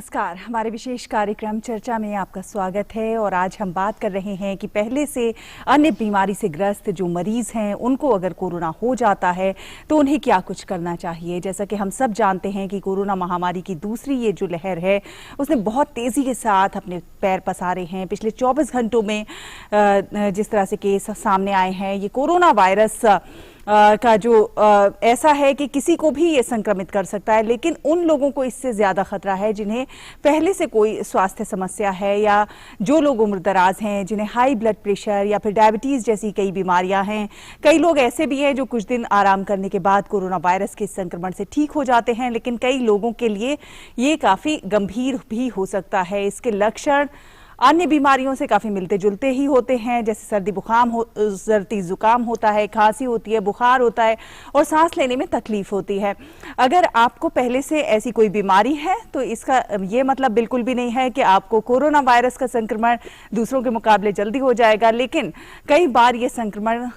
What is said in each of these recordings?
नमस्कार। हमारे विशेष कार्यक्रम चर्चा में आपका स्वागत है और आज हम बात कर रहे हैं कि पहले से अन्य बीमारी से ग्रस्त जो मरीज हैं उनको अगर कोरोना हो जाता है तो उन्हें क्या कुछ करना चाहिए। जैसा कि हम सब जानते हैं कि कोरोना महामारी की दूसरी ये जो लहर है उसने बहुत तेज़ी के साथ अपने पैर पसारे हैं। पिछले 24 घंटों में जिस तरह से केस सामने आए हैं, ये कोरोना वायरस का जो ऐसा है कि किसी को भी ये संक्रमित कर सकता है, लेकिन उन लोगों को इससे ज़्यादा खतरा है जिन्हें पहले से कोई स्वास्थ्य समस्या है या जो लोग उम्रदराज हैं, जिन्हें हाई ब्लड प्रेशर या फिर डायबिटीज़ जैसी कई बीमारियां हैं। कई लोग ऐसे भी हैं जो कुछ दिन आराम करने के बाद कोरोना वायरस के संक्रमण से ठीक हो जाते हैं, लेकिन कई लोगों के लिए ये काफ़ी गंभीर भी हो सकता है। इसके लक्षण अन्य बीमारियों से काफ़ी मिलते जुलते ही होते हैं, जैसे सर्दी जुकाम होता है, खांसी होती है, बुखार होता है और सांस लेने में तकलीफ होती है। अगर आपको पहले से ऐसी कोई बीमारी है तो इसका ये मतलब बिल्कुल भी नहीं है कि आपको कोरोना वायरस का संक्रमण दूसरों के मुकाबले जल्दी हो जाएगा, लेकिन कई बार ये संक्रमण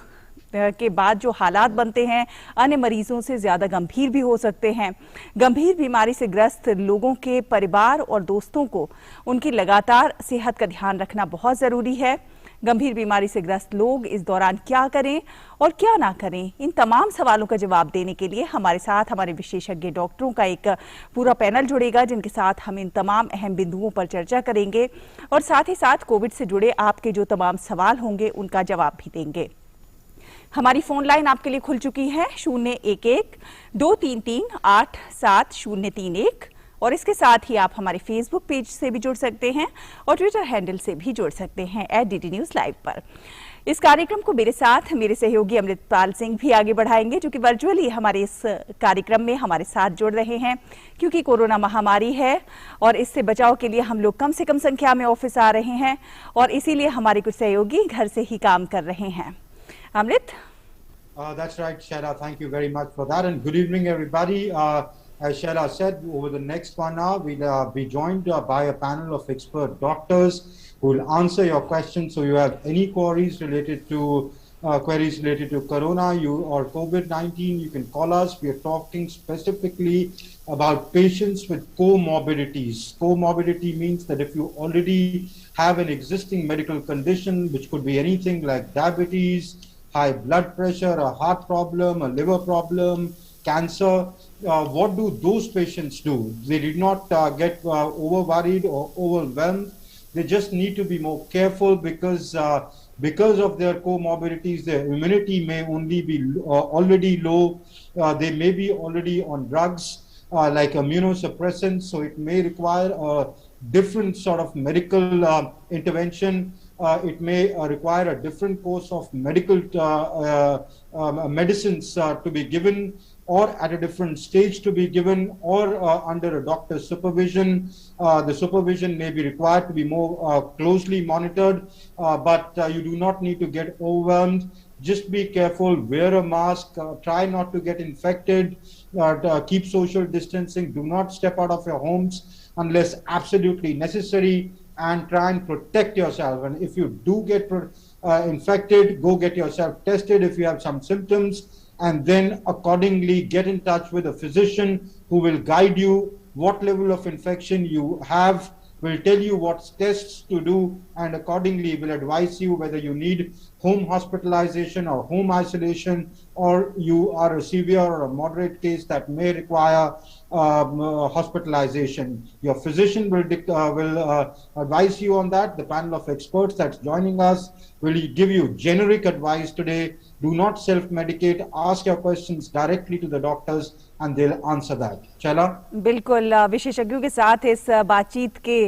के बाद जो हालात बनते हैं अन्य मरीजों से ज़्यादा गंभीर भी हो सकते हैं। गंभीर बीमारी से ग्रस्त लोगों के परिवार और दोस्तों को उनकी लगातार सेहत का ध्यान रखना बहुत ज़रूरी है। गंभीर बीमारी से ग्रस्त लोग इस दौरान क्या करें और क्या ना करें, इन तमाम सवालों का जवाब देने के लिए हमारे साथ हमारे विशेषज्ञ डॉक्टरों का एक पूरा पैनल जुड़ेगा, जिनके साथ हम इन तमाम अहम बिंदुओं पर चर्चा करेंगे और साथ ही साथ कोविड से जुड़े आपके जो तमाम सवाल होंगे उनका जवाब भी देंगे। हमारी फोन लाइन आपके लिए खुल चुकी है 011-233-87031 और इसके साथ ही आप हमारे फेसबुक पेज से भी जुड़ सकते हैं और ट्विटर हैंडल से भी जुड़ सकते हैं @DD News Live पर। इस कार्यक्रम को मेरे साथ मेरे सहयोगी अमृतपाल सिंह भी आगे बढ़ाएंगे, जो कि वर्चुअली हमारे इस कार्यक्रम में हमारे साथ जुड़ रहे हैं, क्योंकि कोरोना महामारी है और इससे बचाव के लिए हम लोग कम से कम संख्या में ऑफिस आ रहे हैं और इसीलिए हमारे कुछ सहयोगी घर से ही काम कर रहे हैं। Amrit? That's right, Shaila. Thank you very much for that. And good evening, everybody. As Shaila said, over the next 1 hour, we'll be joined by a panel of expert doctors who will answer your questions. So you have any queries related to Corona or COVID-19, you can call us. We are talking specifically about patients with comorbidities. Comorbidity means that if you already have an existing medical condition, which could be anything like diabetes, high blood pressure, a heart problem, a liver problem, cancer, what do those patients do? They did not get over-worried or overwhelmed. They just need to be more careful because of their comorbidities, their immunity may only be already low. They may be already on drugs like immunosuppressants, so it may require a different sort of medical intervention. It may require a different course of medical medicines to be given, or at a different stage to be given, or under a doctor's supervision. The supervision may be required to be more closely monitored, but you do not need to get overwhelmed. Just be careful, wear a mask, try not to get infected, keep social distancing, do not step out of your homes unless absolutely necessary, and try and protect yourself. And if you do get infected, go get yourself tested if you have some symptoms, and then accordingly get in touch with a physician who will guide you what level of infection you have, will tell you what tests to do, and accordingly will advise you whether you need home hospitalization or home isolation, or you are a severe or a moderate case that may require hospitalization. Your physician will advise you on that. The panel of experts that's joining us will give you generic advice today. Do not self-medicate. Ask your questions directly to the doctors and they'll answer that. Shaila? बिल्कुल, विशेषज्ञों के साथ इस बातचीत के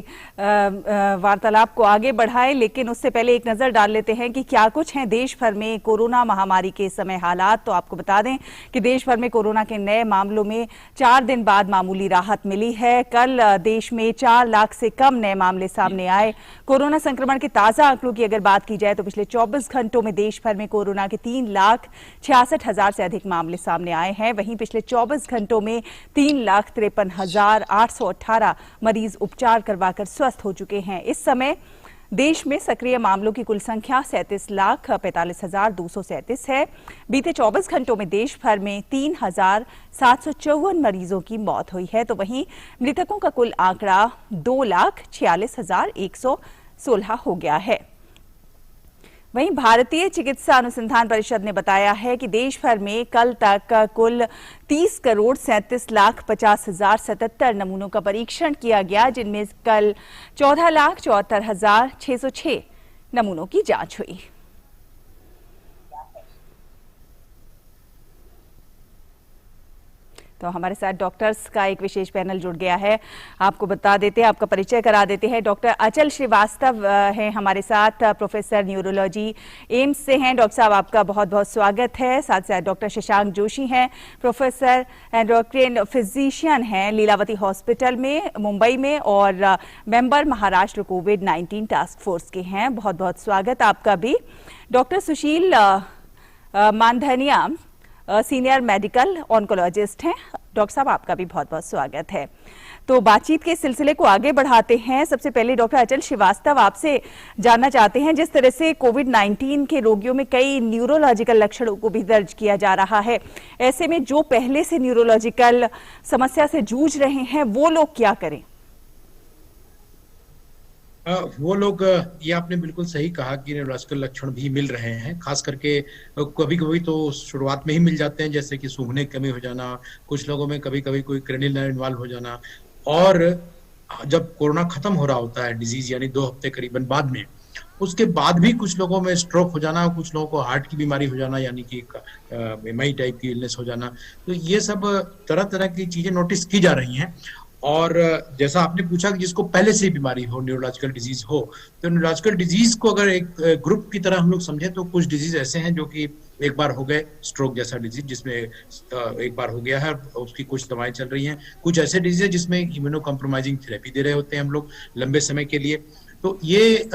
वार्तालाप को आगे बढ़ाएं, लेकिन उससे पहले एक नज़र डाल लेते हैं कि क्या कुछ हैं देश भर में कोरोना महामारी के समय हालात। तो आपको बता दें कि देश भर में कोरोना के नए मामलों में 4 दिन बाद मामूली राहत मिली है। कल देश में 4 लाख से कम नए मामले सामने आए। कोरोना संक्रमण के ताज़ा आंकड़ों की अगर बात की जाए तो पिछले 24 घंटों में देश भर में कोरोना के 3,66,000 से अधिक मामले सामने आए हैं। वहीं पिछले 24 घंटों में 3,53,818 मरीज उपचार करवाकर स्वस्थ हो चुके हैं। इस समय देश में सक्रिय मामलों की कुल संख्या 37,45,237 है। बीते 24 घंटों में देश भर में 3,754 मरीजों की मौत हुई है, तो वहीं मृतकों का कुल आंकड़ा 2,46,116 हो गया है। वहीं भारतीय चिकित्सा अनुसंधान परिषद ने बताया है कि देश भर में कल तक कुल 30,37,50,077 नमूनों का परीक्षण किया गया, जिनमें कल 14,74,606 नमूनों की जांच हुई। तो हमारे साथ डॉक्टर्स का एक विशेष पैनल जुड़ गया है। आपको बता देते हैं, आपका परिचय करा देते हैं। डॉक्टर अचल श्रीवास्तव हैं हमारे साथ, प्रोफेसर न्यूरोलॉजी एम्स से हैं। डॉक्टर साहब, आपका बहुत बहुत स्वागत है। साथ साथ डॉक्टर शशांक जोशी हैं, प्रोफेसर एंडोक्राइन फिजिशियन हैं लीलावती हॉस्पिटल में मुंबई में, और मेंबर महाराष्ट्र कोविड-19 टास्क फोर्स के हैं। बहुत बहुत स्वागत आपका भी। डॉक्टर सुशील मानधनिया सीनियर मेडिकल ऑन्कोलॉजिस्ट हैं। डॉक्टर साहब, आपका भी बहुत बहुत स्वागत है। तो बातचीत के सिलसिले को आगे बढ़ाते हैं। सबसे पहले डॉक्टर अचल श्रीवास्तव, आपसे जानना चाहते हैं, जिस तरह से कोविड-19 के रोगियों में कई न्यूरोलॉजिकल लक्षणों को भी दर्ज किया जा रहा है, ऐसे में जो पहले से न्यूरोलॉजिकल समस्या से जूझ रहे हैं वो लोग क्या करें? वो लोग, ये आपने बिल्कुल सही कहा कि न्यूरोलॉजिकल लक्षण भी मिल रहे हैं। खास करके कभी कभी तो शुरुआत में ही मिल जाते हैं, जैसे कि सूंघने की कमी हो जाना, कुछ लोगों में कभी कभी कोई क्रेनियल नर्व इन्वॉल्व हो जाना, और जब कोरोना खत्म हो रहा होता है डिजीज, यानी 2 हफ्ते करीबन बाद में, उसके बाद भी कुछ लोगों में स्ट्रोक हो जाना, कुछ लोगों को हार्ट की बीमारी हो जाना, यानी कि एमआई टाइप की इलनेस हो जाना। तो ये सब तरह तरह की चीजें नोटिस की जा रही हैं। और जैसा आपने पूछा कि जिसको पहले से बीमारी हो, न्यूरोलॉजिकल डिजीज हो, तो न्यूरोलॉजिकल डिजीज को अगर एक ग्रुप की तरह हम लोग समझें तो कुछ डिजीज ऐसे हैं जो कि एक बार हो गए, स्ट्रोक जैसा डिजीज जिसमें एक बार हो गया है, उसकी कुछ दवाएं चल रही हैं। कुछ ऐसे डिजीज है जिसमें इम्यूनो कॉम्प्रोमाइजिंग थेरेपी दे रहे होते हैं हम लोग लंबे समय के लिए। तो ये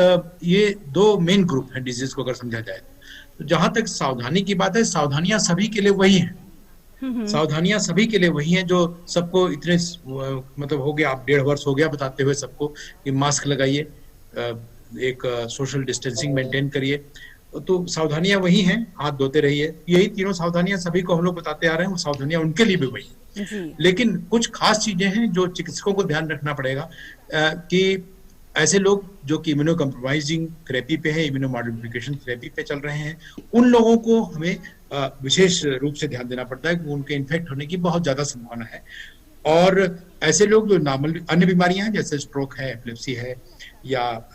2 मेन ग्रुप हैं डिजीज को अगर समझा जाए। तो जहां तक सावधानी की बात है, सावधानियां सभी के लिए वही हैं। सावधानियां सभी के लिए वही हैं जो सबको इतने मतलब हो गया, आप 1.5 वर्ष हो गया बताते हुए सबको कि मास्क लगाइए, एक सोशल डिस्टेंसिंग मेंटेन करिए। तो सावधानियां वही हैं, हाथ धोते रहिए, यही तीनों सावधानियां सभी को हम लोग बताते आ रहे हैं। वो सावधानियां उनके लिए भी वही हैं। लेकिन कुछ खास चीजें हैं जो चिकित्सकों को ध्यान रखना पड़ेगा कि ऐसे लोग जो कि इम्यूनो कॉम्प्रोमाइजिंग थेरेपी पे है, इम्यूनो मॉडिफिकेशन थेरेपी पे चल रहे हैं, उन लोगों को हमें विशेष रूप से ध्यान देना पड़ता है कि उनके इन्फेक्ट होने की बहुत ज्यादा संभावना है। और ऐसे लोग जो नॉर्मल अन्य बीमारियां हैं, जैसे स्ट्रोक है, एपिलेप्सी है, या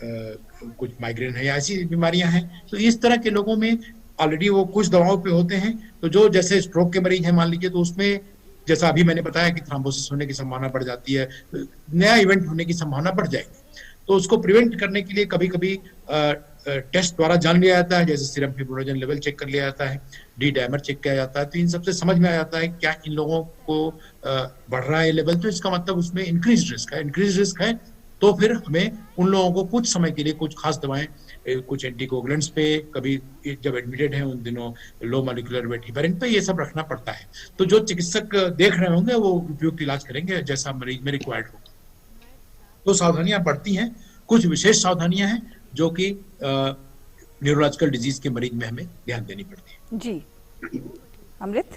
कुछ माइग्रेन है, या ऐसी बीमारियां हैं, तो इस तरह के लोगों में ऑलरेडी वो कुछ दवाओं पे होते हैं। तो जो जैसे स्ट्रोक के मरीज हैं मान लीजिए, तो उसमें जैसा अभी मैंने बताया कि थ्रोम्बोसिस होने की संभावना बढ़ जाती है, नया इवेंट होने की संभावना बढ़ जाएगी। तो उसको प्रिवेंट करने के लिए कभी कभी टेस्ट द्वारा जान लिया जाता है, जैसे सीरम फिब्रिनोजन लेवल चेक कर लिया जाता है, डी डायमर चेक किया जाता है। तो इन सबसे समझ में आ जाता है क्या इन लोगों को बढ़ रहा है लेवल, तो इसका मतलब उसमें इंक्रीज रिस्क है। तो फिर हमें उन लोगों को कुछ समय के लिए कुछ खास दवाएं, कुछ एंटीकोगुलेंट्स पे, कभी जब एडमिटेड हैं उन दिनों लो मॉलिक्यूलर वेट हेपेरिन पे, ये सब रखना पड़ता है। तो जो चिकित्सक देख रहे होंगे वो उपयुक्त इलाज करेंगे जैसा मरीज में रिक्वायर्ड होगा। तो सावधानियां बढ़ती हैं, कुछ विशेष सावधानियां हैं जो कि न्यूरोलॉजिकल डिजीज के मरीज में हमें ध्यान देनी पड़ती है। जी अमृत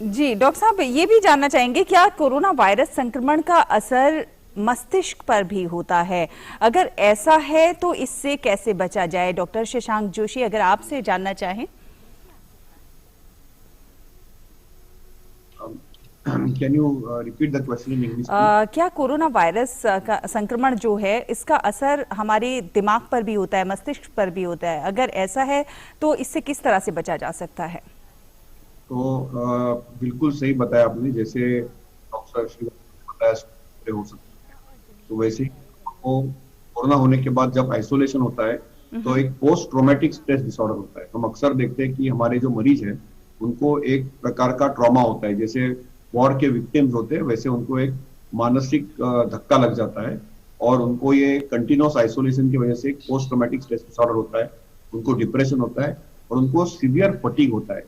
जी, डॉक्टर साहब ये भी जानना चाहेंगे, क्या कोरोना वायरस संक्रमण का असर मस्तिष्क पर भी होता है? अगर ऐसा है तो इससे कैसे बचा जाए? डॉक्टर शशांक जोशी, अगर आपसे जानना चाहें। Can you repeat the question in English? क्या कोरोना वायरस का संक्रमण जो है, इसका असर हमारे दिमाग पर भी होता है, मस्तिष्क पर भी होता है? अगर ऐसा है तो इससे किस तरह से बचा जा सकता है? तो बिल्कुल सही बताया आपने, जैसे डॉक्टर श्री बताया हो सकता है, तो वैसे ही वो कोरोना होने के बाद जब आइसोलेशन होता है तो एक पोस्ट ट्रॉमेटिक स्ट्रेस डिसऑर्डर होता है। हम अक्सर देखते हैं कि हमारे जो मरीज हैं उनको एक प्रकार का ट्रॉमा होता है, जैसे वॉर के विक्टिम्स होते हैं वैसे उनको एक मानसिक धक्का लग जाता है और उनको ये कंटिन्यूस आइसोलेशन की वजह से एक पोस्ट ट्रॉमेटिक स्ट्रेस डिसऑर्डर होता है, उनको डिप्रेशन होता है और उनको सीवियर फटीग होता है,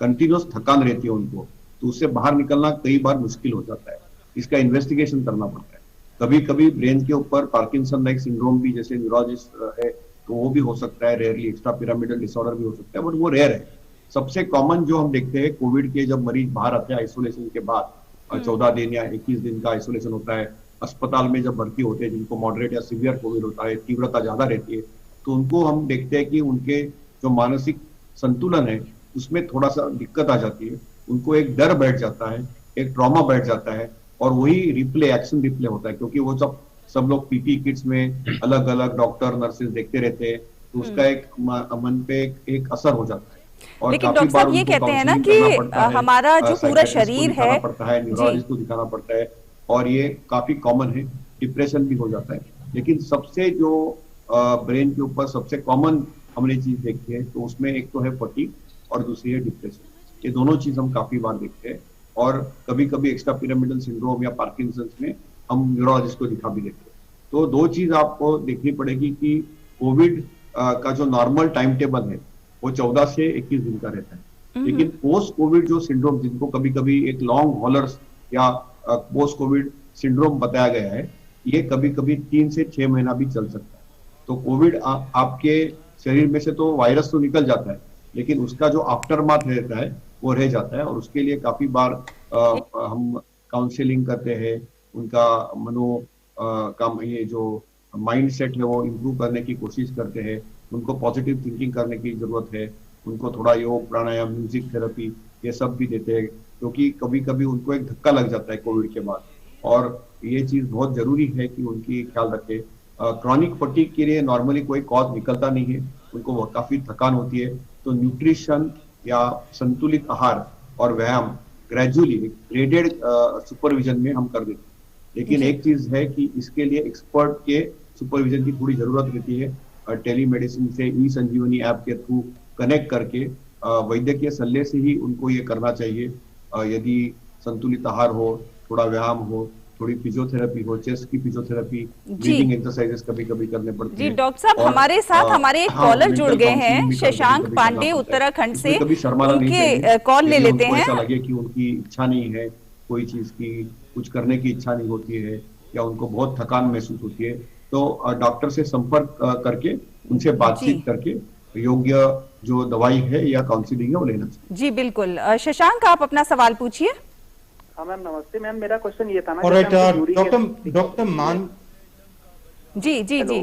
कंटिन्यूस थकान रहती है उनको, तो उससे बाहर निकलना कई बार मुश्किल हो जाता है। इसका इन्वेस्टिगेशन करना पड़ता है। कभी कभी ब्रेन के ऊपर पार्किंसन लाइक सिंड्रोम भी, जैसे न्यूरोलॉजिस्ट है तो वो भी हो सकता है, रेयरली एक्स्ट्रा पिरामिडल डिसऑर्डर भी हो सकता है, बट वो रेयर है। सबसे कॉमन जो हम देखते हैं कोविड के जब मरीज बाहर आते हैं आइसोलेशन के बाद, 14 दिन या 21 दिन का आइसोलेशन होता है, अस्पताल में जब भर्ती होते हैं, जिनको मॉडरेट या सीवियर कोविड होता है, तीव्रता ज्यादा रहती है, तो उनको हम देखते हैं कि उनके जो मानसिक संतुलन है उसमें थोड़ा सा दिक्कत आ जाती है, उनको एक डर बैठ जाता है, एक ट्रॉमा बैठ जाता है, और वही रिप्ले, एक्शन रिप्ले होता है, क्योंकि वो सब लोग पीपी किट्स में अलग अलग डॉक्टर नर्सेज देखते रहते हैं, तो उसका एक मन पे एक असर हो जाता है। और लेकिन डॉक्टर साहब ये कहते हैं ना कि हमारा जो पूरा शरीर है, पड़ता है, न्यूरोलॉजिस्ट को दिखाना पड़ता है, और ये काफी कॉमन है, डिप्रेशन भी हो जाता है। लेकिन सबसे जो ब्रेन के ऊपर सबसे कॉमन हमने चीज देखी है, तो उसमें एक तो है फटीग और दूसरी है डिप्रेशन। ये दोनों चीज हम काफी बार देखते हैं, और कभी कभी एक्स्ट्रा पिरामिडल सिंड्रोम या पार्किंसंस में हम न्यूरोलॉजिस्ट को दिखा भी देते हैं। तो दो चीज आपको देखनी पड़ेगी कि कोविड का जो नॉर्मल टाइम टेबल है वो 14 से 21 दिन का रहता है, लेकिन पोस्ट कोविड जो सिंड्रोम, जिनको कभी कभी एक लॉन्ग हॉलर्स या पोस्ट कोविड सिंड्रोम बताया गया है, ये कभी कभी 3 से 6 महीना भी चल सकता है। तो कोविड आपके शरीर में से तो वायरस तो निकल जाता है, लेकिन उसका जो आफ्टरमाथ रहता है वो रह जाता है, और उसके लिए काफी बार हम काउंसलिंग करते हैं, उनका ये जो माइंड सेट है वो इम्प्रूव करने की कोशिश करते हैं, उनको पॉजिटिव थिंकिंग करने की जरूरत है, उनको थोड़ा योग, प्राणायाम, म्यूजिक थेरेपी ये सब भी देते हैं, क्योंकि कभी कभी उनको एक धक्का लग जाता है कोविड के बाद, और ये चीज बहुत जरूरी है कि उनकी ख्याल रखें। क्रॉनिक फटीग के लिए नॉर्मली कोई कॉज निकलता नहीं है, उनको काफी थकान होती है, तो न्यूट्रिशन या संतुलित आहार और व्यायाम ग्रेजुअली ग्रेडेड सुपरविजन में हम कर देते हैं। लेकिन एक चीज है कि इसके लिए एक्सपर्ट के सुपरविजन की थोड़ी जरूरत रहती है। टेलीमेडिसिन से, ई संजीवनी ऐप के थ्रू कनेक्ट करके वैद्यकीय सल्ले से ही उनको ये करना चाहिए। यदि संतुलित आहार हो, थोड़ा व्यायाम हो, थोड़ी फिजियोथेरेपी हो, चेस्ट की फिजियोथेरेपी, ब्रीदिंग एक्सरसाइजेस कभी कभी करने पड़ती है। जी डॉक्टर साहब, हमारे साथ हमारे एक कॉलर जुड़ गए हैं, शशांक पांडे उत्तराखंड से, उनके कॉल ले लेते हैं। ऐसा लगे कि उनकी इच्छा नहीं है कोई चीज की, कुछ करने की इच्छा नहीं होती है, या उनको बहुत थकान महसूस होती है, तो डॉक्टर से संपर्क करके उनसे बातचीत करके योग्य जो दवाई है या काउंसलिंग है वो लेना चाहिए। जी बिल्कुल। शशांक, आप अपना सवाल पूछिए। हाँ मैम, नमस्ते मैम, मेरा क्वेश्चन ये था ना, डॉक्टर मान जी जी जी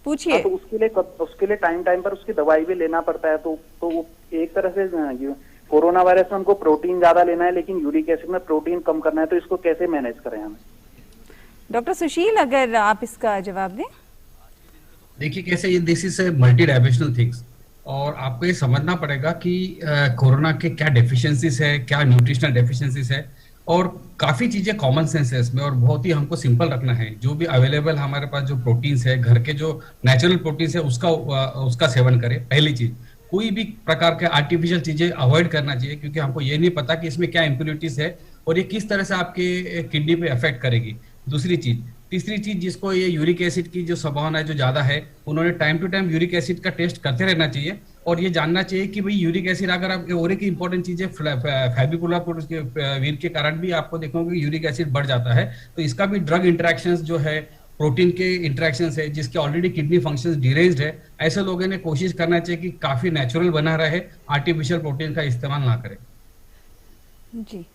पूछिए। तो उसके लिए टाइम पर उसकी दवाई भी लेना पड़ता है, तो वो एक तरह से कोरोना वायरस में हमको प्रोटीन ज्यादा लेना है, लेकिन यूरिक एसिड में प्रोटीन कम करना है, तो इसको कैसे मैनेज करें हमें? डॉक्टर सुशील, अगर आप इसका जवाब दें। देखिए कैसे, ये this is multi dimensional things, और आपको ये समझना पड़ेगा कि कोरोना के क्या डेफिशिएंसीज है, क्या न्यूट्रिशनल डेफिशिएंसीज है, और काफी चीजें कॉमन सेंस है इसमें, और बहुत ही हमको सिंपल रखना है। जो भी अवेलेबल हमारे पास जो प्रोटीन्स है, घर के जो नेचुरल प्रोटीन्स है, उसका सेवन करें। पहली चीज, कोई भी प्रकार के आर्टिफिशियल चीजें अवॉइड करना चाहिए, क्योंकि हमको ये नहीं पता कि इसमें क्या इम्प्योरिटीज है और ये किस तरह से आपके किडनी पे अफेक्ट करेगी। दूसरी चीज, तीसरी चीज, जिसको ये यूरिक एसिड की जो संभावना है जो ज्यादा है, उन्होंने time to time uric acid का टेस्ट करते रहना चाहिए, और ये जानना चाहिए कि भाई यूरिक एसिड, अगर आप और एक इंपॉर्टेंट चीज है फैबिकुलर वीर के कारण भी आपको देखोगे यूरिक एसिड बढ़ जाता है, तो इसका भी ड्रग इंटरेक्शंस जो है, प्रोटीन के इंटरेक्शंस है, जिसके ऑलरेडी किडनी फंक्शंस डिरेज्ड है, ऐसे लोगों ने कोशिश करना चाहिए कि काफी नेचुरल बना रहे, आर्टिफिशियल प्रोटीन का इस्तेमाल ना करें। जी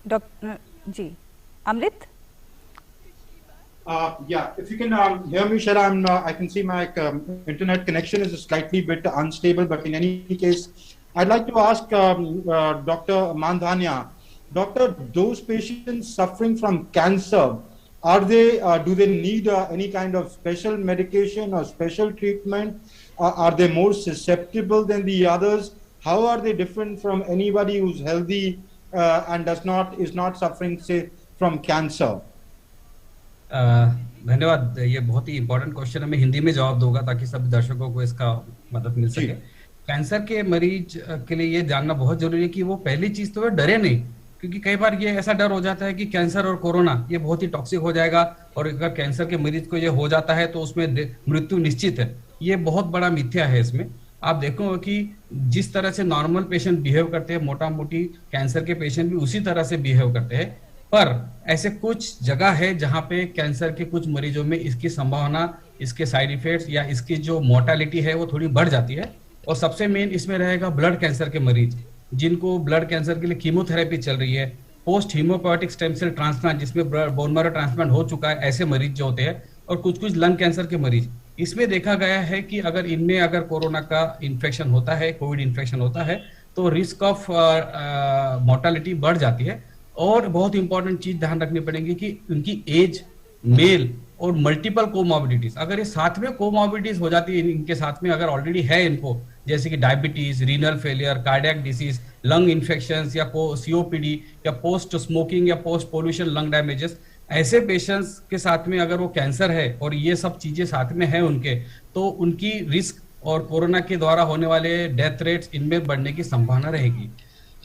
doctor ji Amrit. Yeah, if you can hear me, Shara, I can see my internet connection is slightly bit unstable, but in any case, I'd like to ask Dr. Mandhania, Doctor, those patients suffering from cancer, do they need any kind of special medication or special treatment? Are they more susceptible than the others? How are they different from anybody who's healthy and is not suffering, say, from cancer? धन्यवाद। ये बहुत ही important question है, मैं हिंदी में जवाब दूंगा ताकि सभी दर्शकों को इसका मदद मिल सके। कैंसर के मरीज के लिए ये जानना बहुत जरूरी है कि वो पहली चीज तो डरे नहीं, क्योंकि कई बार ये ऐसा डर हो जाता है कि कैंसर और कोरोना ये बहुत ही टॉक्सिक हो जाएगा, और अगर कैंसर के मरीज को ये हो जाता है तो उसमें मृत्यु निश्चित है। ये बहुत बड़ा मिथ्या है। इसमें आप देखोगे कि जिस तरह से नॉर्मल पेशेंट बिहेव करते हैं, मोटा मोटी कैंसर के पेशेंट भी उसी तरह से बिहेव करते हैं। पर ऐसे कुछ जगह है जहां पे कैंसर के कुछ मरीजों में इसकी संभावना, इसके साइड इफेक्ट्स या इसकी जो मोर्टेलिटी है वो थोड़ी बढ़ जाती है। और सबसे मेन इसमें रहेगा ब्लड कैंसर के मरीज, जिनको ब्लड कैंसर के लिए कीमोथेरेपी चल रही है, post hemopoietic stem cell transplant जिसमें बोन मैरो ट्रांसप्लांट हो चुका है, ऐसे मरीज जो होते हैं, और कुछ कुछ लंग कैंसर के मरीज। इसमें देखा गया है कि अगर इनमें अगर कोरोना का इन्फेक्शन होता है, कोविड इन्फेक्शन होता है, तो रिस्क ऑफ मोर्टेलिटी बढ़ जाती है। और बहुत इंपॉर्टेंट चीज ध्यान रखनी पड़ेगी कि उनकी एज, मेल और मल्टीपल कोमॉर्बिडिटीज, अगर ये साथ में कोमॉर्बिडिटीज हो जाती है इनके साथ में, अगर ऑलरेडी है इनको, जैसे कि diabetes, renal failure, cardiac disease, lung infections या सीओपीडी या पोस्ट स्मोकिंग या पोस्ट पोल्यूशन लंग डैमेजेस, ऐसे पेशेंट्स के साथ में अगर वो कैंसर है और ये सब चीजें साथ में है उनके, तो उनकी रिस्क और कोरोना के द्वारा होने वाले डेथ रेट्स इनमें बढ़ने की संभावना रहेगी।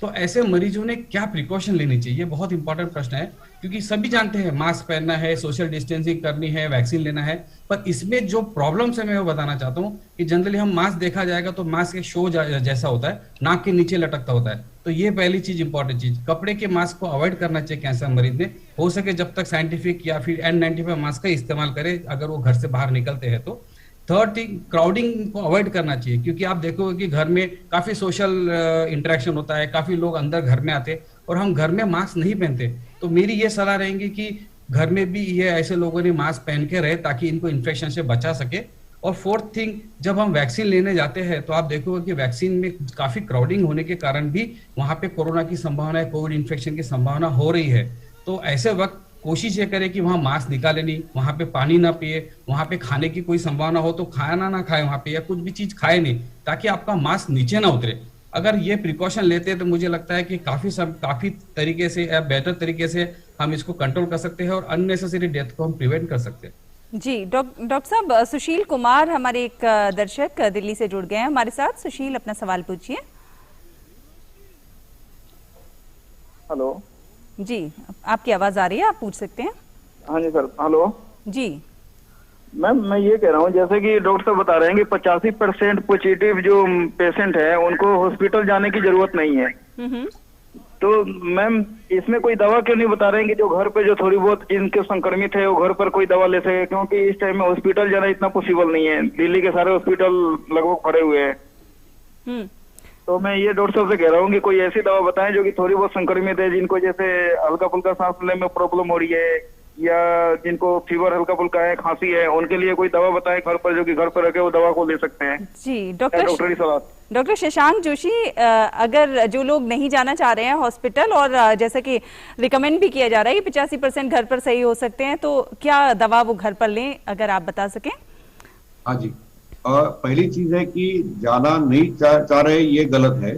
तो ऐसे मरीजों ने क्या प्रिकॉशन लेनी चाहिए, बहुत इंपॉर्टेंट प्रश्न है, क्योंकि सभी जानते हैं मास्क पहनना है, सोशल डिस्टेंसिंग करनी है, वैक्सीन लेना है, पर इसमें जो प्रॉब्लम्स है मैं वो बताना चाहता हूँ कि जनरली हम मास्क देखा जाएगा तो मास्क एक शो जैसा होता है, नाक के नीचे लटकता होता है। तो ये पहली चीज, इंपॉर्टेंट चीज, कपड़े के मास्क को अवॉइड करना चाहिए कैंसर मरीज ने, हो सके जब तक साइंटिफिक या फिर N95 मास्क का इस्तेमाल करे अगर वो घर से बाहर निकलते हैं तो। थर्ड थिंग, क्राउडिंग को अवॉइड करना चाहिए, क्योंकि आप देखोगे कि घर में काफी सोशल इंटरेक्शन होता है, काफी लोग अंदर घर में आते और हम घर में मास्क नहीं पहनते। तो मेरी ये सलाह रहेगी कि घर में भी ये ऐसे लोगों ने मास्क पहन के रहे ताकि इनको इन्फेक्शन से बचा सके। और फोर्थ थिंग, जब हम वैक्सीन लेने जाते हैं तो आप देखोगे कि वैक्सीन में काफी क्राउडिंग होने के कारण भी वहां पे कोरोना की संभावना है, कोविड इन्फेक्शन की संभावना हो रही है। तो ऐसे वक्त कोशिश ये करें कि वहां मास्क निकाले नहीं, वहां पे पानी ना पिए, वहां पे खाने की कोई संभावना हो तो खाना ना खाए वहां पे, या कुछ भी चीज खाए नहीं, ताकि आपका मास्क नीचे ना उतरे। अगर ये प्रिकॉशन लेते हैं तो मुझे लगता है कि काफी तरीके से या बेहतर तरीके से हम इसको कंट्रोल कर सकते हैं और अननेसेसरी डेथ को हम प्रिवेंट कर सकते हैं। जी डॉक्टर साहब, सुशील कुमार हमारे एक दर्शक दिल्ली से जुड़ गए हैं हमारे साथ। सुशील, अपना सवाल पूछिए। हेलो जी, आपकी आवाज आ रही है, आप पूछ सकते हैं। हाँ जी सर, हेलो जी मैम, मैं ये कह रहा हूँ जैसे कि डॉक्टर साहब बता रहे हैं कि 85% पॉजिटिव जो पेशेंट है उनको हॉस्पिटल जाने की जरूरत नहीं है। तो मैम इसमें कोई दवा क्यों नहीं बता रहे हैं कि जो घर पे जो थोड़ी बहुत जिनके संक्रमित है वो घर पर कोई दवा ले सके, क्योंकि इस टाइम में हॉस्पिटल जाना इतना पॉसिबल नहीं है, दिल्ली के सारे हॉस्पिटल लगभग भरे हुए हैं। तो मैं ये डॉक्टर साहब से कह रहा हूँ कि कोई ऐसी दवा बताएं जो कि थोड़ी बहुत संक्रमित है, जिनको जैसे हल्का फुल्का सांस लेने में प्रॉब्लम हो रही है या जिनको फीवर हल्का फुल्का है, खांसी है, उनके लिए कोई दवा बताएं घर पर जो कि घर पर रखे वो दवा को ले सकते हैं। जी डॉक्टरी सलाह। डॉक्टर शशांक जोशी, अगर जो लोग नहीं जाना चाह रहे हैं हॉस्पिटल और जैसा कि रिकमेंड भी किया जा रहा है कि 85% घर पर सही हो सकते हैं, तो क्या दवा वो घर पर लें, अगर आप बता सकें। हाँ जी, पहली चीज है कि जाना नहीं चाह रहे ये गलत है।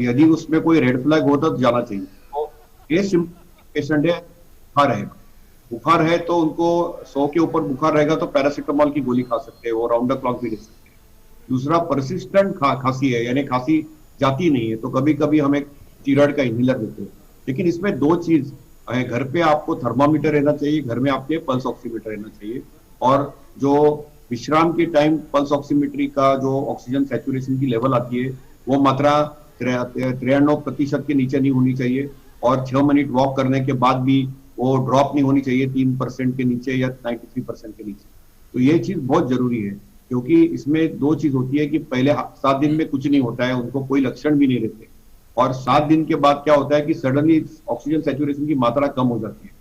यदि उसमें कोई रेड फ्लैग होता तो जाना चाहिए। तो ये पेशेंट है, बुखार है तो उनको 100 के ऊपर बुखार रहेगा तो पैरासीटामोल की गोली खा सकते हैं, वो राउंड द क्लॉक भी ले सकते हैं। दूसरा, परसिस्टेंट खांसी है, यानी खांसी जाती नहीं है, तो कभी कभी हम एक स्टीरॉइड का इनहेलर देते हैं। लेकिन इसमें दो चीज है, घर पे आपको थर्मामीटर रहना चाहिए, घर में आपके पल्स ऑक्सीमीटर रहना चाहिए, और जो विश्राम के टाइम पल्स ऑक्सीमेट्री का जो ऑक्सीजन सैचुरेशन की लेवल आती है वो मात्रा 93% के नीचे नहीं होनी चाहिए, और 6 मिनट वॉक करने के बाद भी वो ड्रॉप नहीं होनी चाहिए 3% के नीचे या 93% के नीचे। तो ये चीज बहुत जरूरी है, क्योंकि इसमें दो चीज होती है कि पहले 7 दिन में कुछ नहीं होता है, उनको कोई लक्षण भी नहीं रहते, और 7 दिन के बाद क्या होता है कि सडनली ऑक्सीजन सैचुरेशन की मात्रा कम हो जाती है,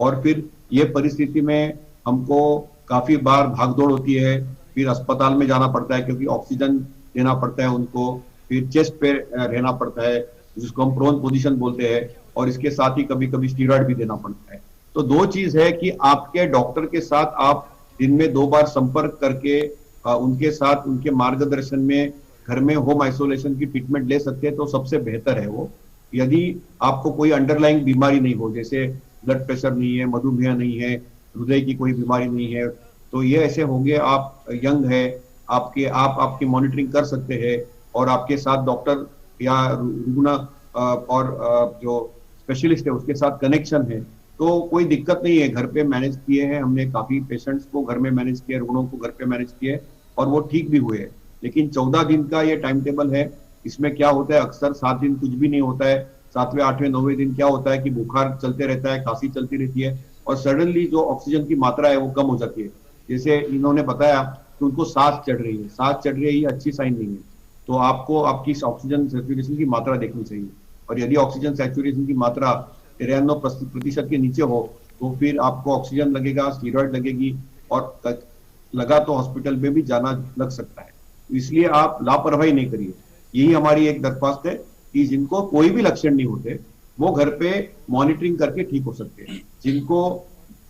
और फिर ये परिस्थिति में हमको काफी बार भागदौड़ होती है, फिर अस्पताल में जाना पड़ता है क्योंकि ऑक्सीजन देना पड़ता है उनको, फिर चेस्ट पे रहना पड़ता है जिसको हम प्रोन पोजीशन बोलते हैं, और इसके साथ ही कभी कभी स्टीरॉइड भी देना पड़ता है। तो दो चीज है कि आपके डॉक्टर के साथ आप दिन में 2 बार संपर्क करके उनके साथ उनके मार्गदर्शन में घर में होम आइसोलेशन की ट्रीटमेंट ले सकते हैं तो सबसे बेहतर है वो। यदि आपको कोई अंडरलाइंग बीमारी नहीं हो, जैसे ब्लड प्रेशर नहीं है, मधुमेह नहीं है, हृदय की कोई बीमारी नहीं है, तो ये ऐसे होंगे, आप यंग है, आपकी मॉनिटरिंग कर सकते हैं, और आपके साथ डॉक्टर या रुग्ण और जो स्पेशलिस्ट है उसके साथ कनेक्शन है, तो कोई दिक्कत नहीं है। घर पे मैनेज किए हैं हमने, काफी पेशेंट्स को घर में मैनेज किया, रुग्णों को घर पे मैनेज किए और वो ठीक भी हुए। लेकिन 14 दिन का ये टाइम टेबल है, इसमें क्या होता है, अक्सर 7 दिन कुछ भी नहीं होता है, 7वें 8वें 9वें दिन क्या होता है कि बुखार चलते रहता है, खांसी चलती रहती है और सडनली जो ऑक्सीजन की मात्रा है वो कम हो जाती है। जैसे इन्होंने बताया कि उनको सांस चढ़ रही है, सांस चढ़ रही है, ये अच्छी साइन नहीं है। तो आपको आपकी ऑक्सीजन सैचुरेशन की मात्रा देखनी चाहिए, और यदि ऑक्सीजन सैचुरेशन की मात्रा 93% के नीचे हो तो फिर आपको ऑक्सीजन लगेगा, स्टीरॉयड लगेगी, और लगा तो हॉस्पिटल में भी जाना लग सकता है। इसलिए आप लापरवाही नहीं करिए। यही हमारी एक दरख्वास्त है कि जिनको कोई भी लक्षण नहीं होते वो घर पे मॉनिटरिंग करके ठीक हो सकते हैं। जिनको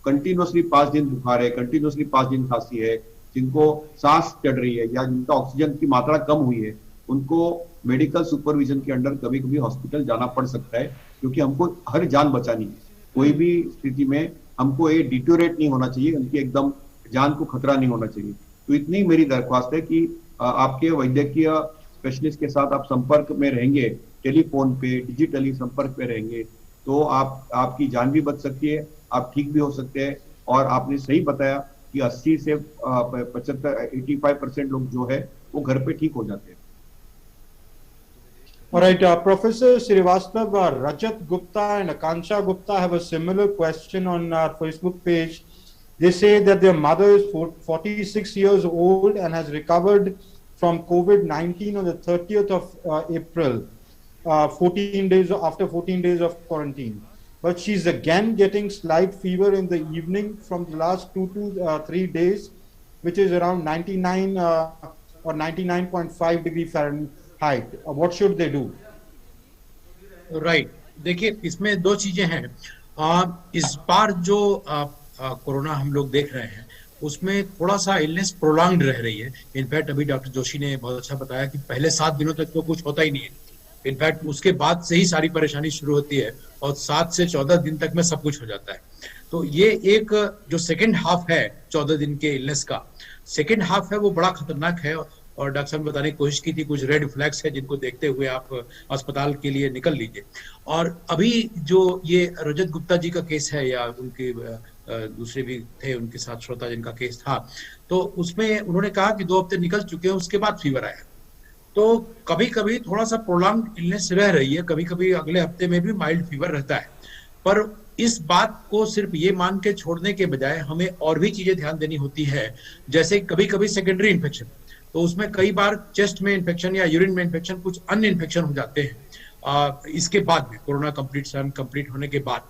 कंटिन्यूसली 5 दिन बुखार है, कंटिन्यूसली 5 दिन खांसी है, जिनको सांस चढ़ रही है या जिनका ऑक्सीजन की मात्रा कम हुई है, उनको मेडिकल सुपरविजन के अंडर कभी कभी हॉस्पिटल जाना पड़ सकता है, क्योंकि हमको हर जान बचानी है। कोई भी स्थिति में हमको ये डिटोरेट नहीं होना चाहिए, उनकी एकदम जान को खतरा नहीं होना चाहिए। तो इतनी मेरी दरख्वास्त है कि आपके वैद्यकीय स्पेशलिस्ट के साथ आप संपर्क में रहेंगे, टेलीफोन पे, डिजिटली संपर्क में रहेंगे, तो आपकी जान भी बच सकती है, आप ठीक भी हो सकते हैं। और आपने सही बताया कि 80 से 85% लोग जो है वो घर पे ठीक हो जाते हैं। All right, Professor Srivastava, Rajat Gupta and Akansha Gupta have a similar question on our Facebook page. They say that their mother is 46 years old and has recovered from COVID-19 on the 30th of April, 14 days after 14 days of quarantine. But she's again getting slight fever in the evening from the last 2 to 3 days, which is around 99 or 99.5 degree Fahrenheit. What should they do? Right. देखिए, इसमें दो चीजें हैं। इस बार जो corona हम लोग देख रहे हैं उसमें थोड़ा सा इलनेस प्रोलॉन्ग्ड रह रही है। इनफैक्ट अभी डॉक्टर जोशी ने बहुत अच्छा बताया कि पहले 7 दिनों तक तो कुछ होता ही नहीं है। इनफैक्ट उसके बाद से ही सारी परेशानी शुरू होती है और 7 से 14 दिन तक में सब कुछ हो जाता है। तो ये एक जो सेकेंड हाफ है 14 दिन के इलनेस का, सेकेंड हाफ है वो बड़ा खतरनाक है। और डॉक्टर साहब ने बताने की कोशिश की थी, कुछ रेड फ्लैग्स है जिनको देखते हुए आप अस्पताल के लिए निकल लीजिए। और अभी जो ये रजत गुप्ता जी का केस है, या उनके दूसरे भी थे उनके साथ श्रोता जिनका केस था, तो उसमें उन्होंने कहा कि 2 हफ्ते निकल चुके हैं, उसके बाद फीवर आया। तो कभी कभी थोड़ा सा प्रोलॉन्ग इलनेस रह रही है, कभी कभी अगले हफ्ते में भी माइल्ड फीवर रहता है। पर इस बात को सिर्फ ये मान के छोड़ने के बजाय हमें और भी चीजें ध्यान देनी होती है। जैसे कभी कभी सेकेंडरी इन्फेक्शन, तो उसमें कई बार चेस्ट में इन्फेक्शन या यूरिन में इन्फेक्शन, कुछ अन्य इन्फेक्शन हो जाते हैं इसके बाद में, कोरोना कंप्लीट होने के बाद।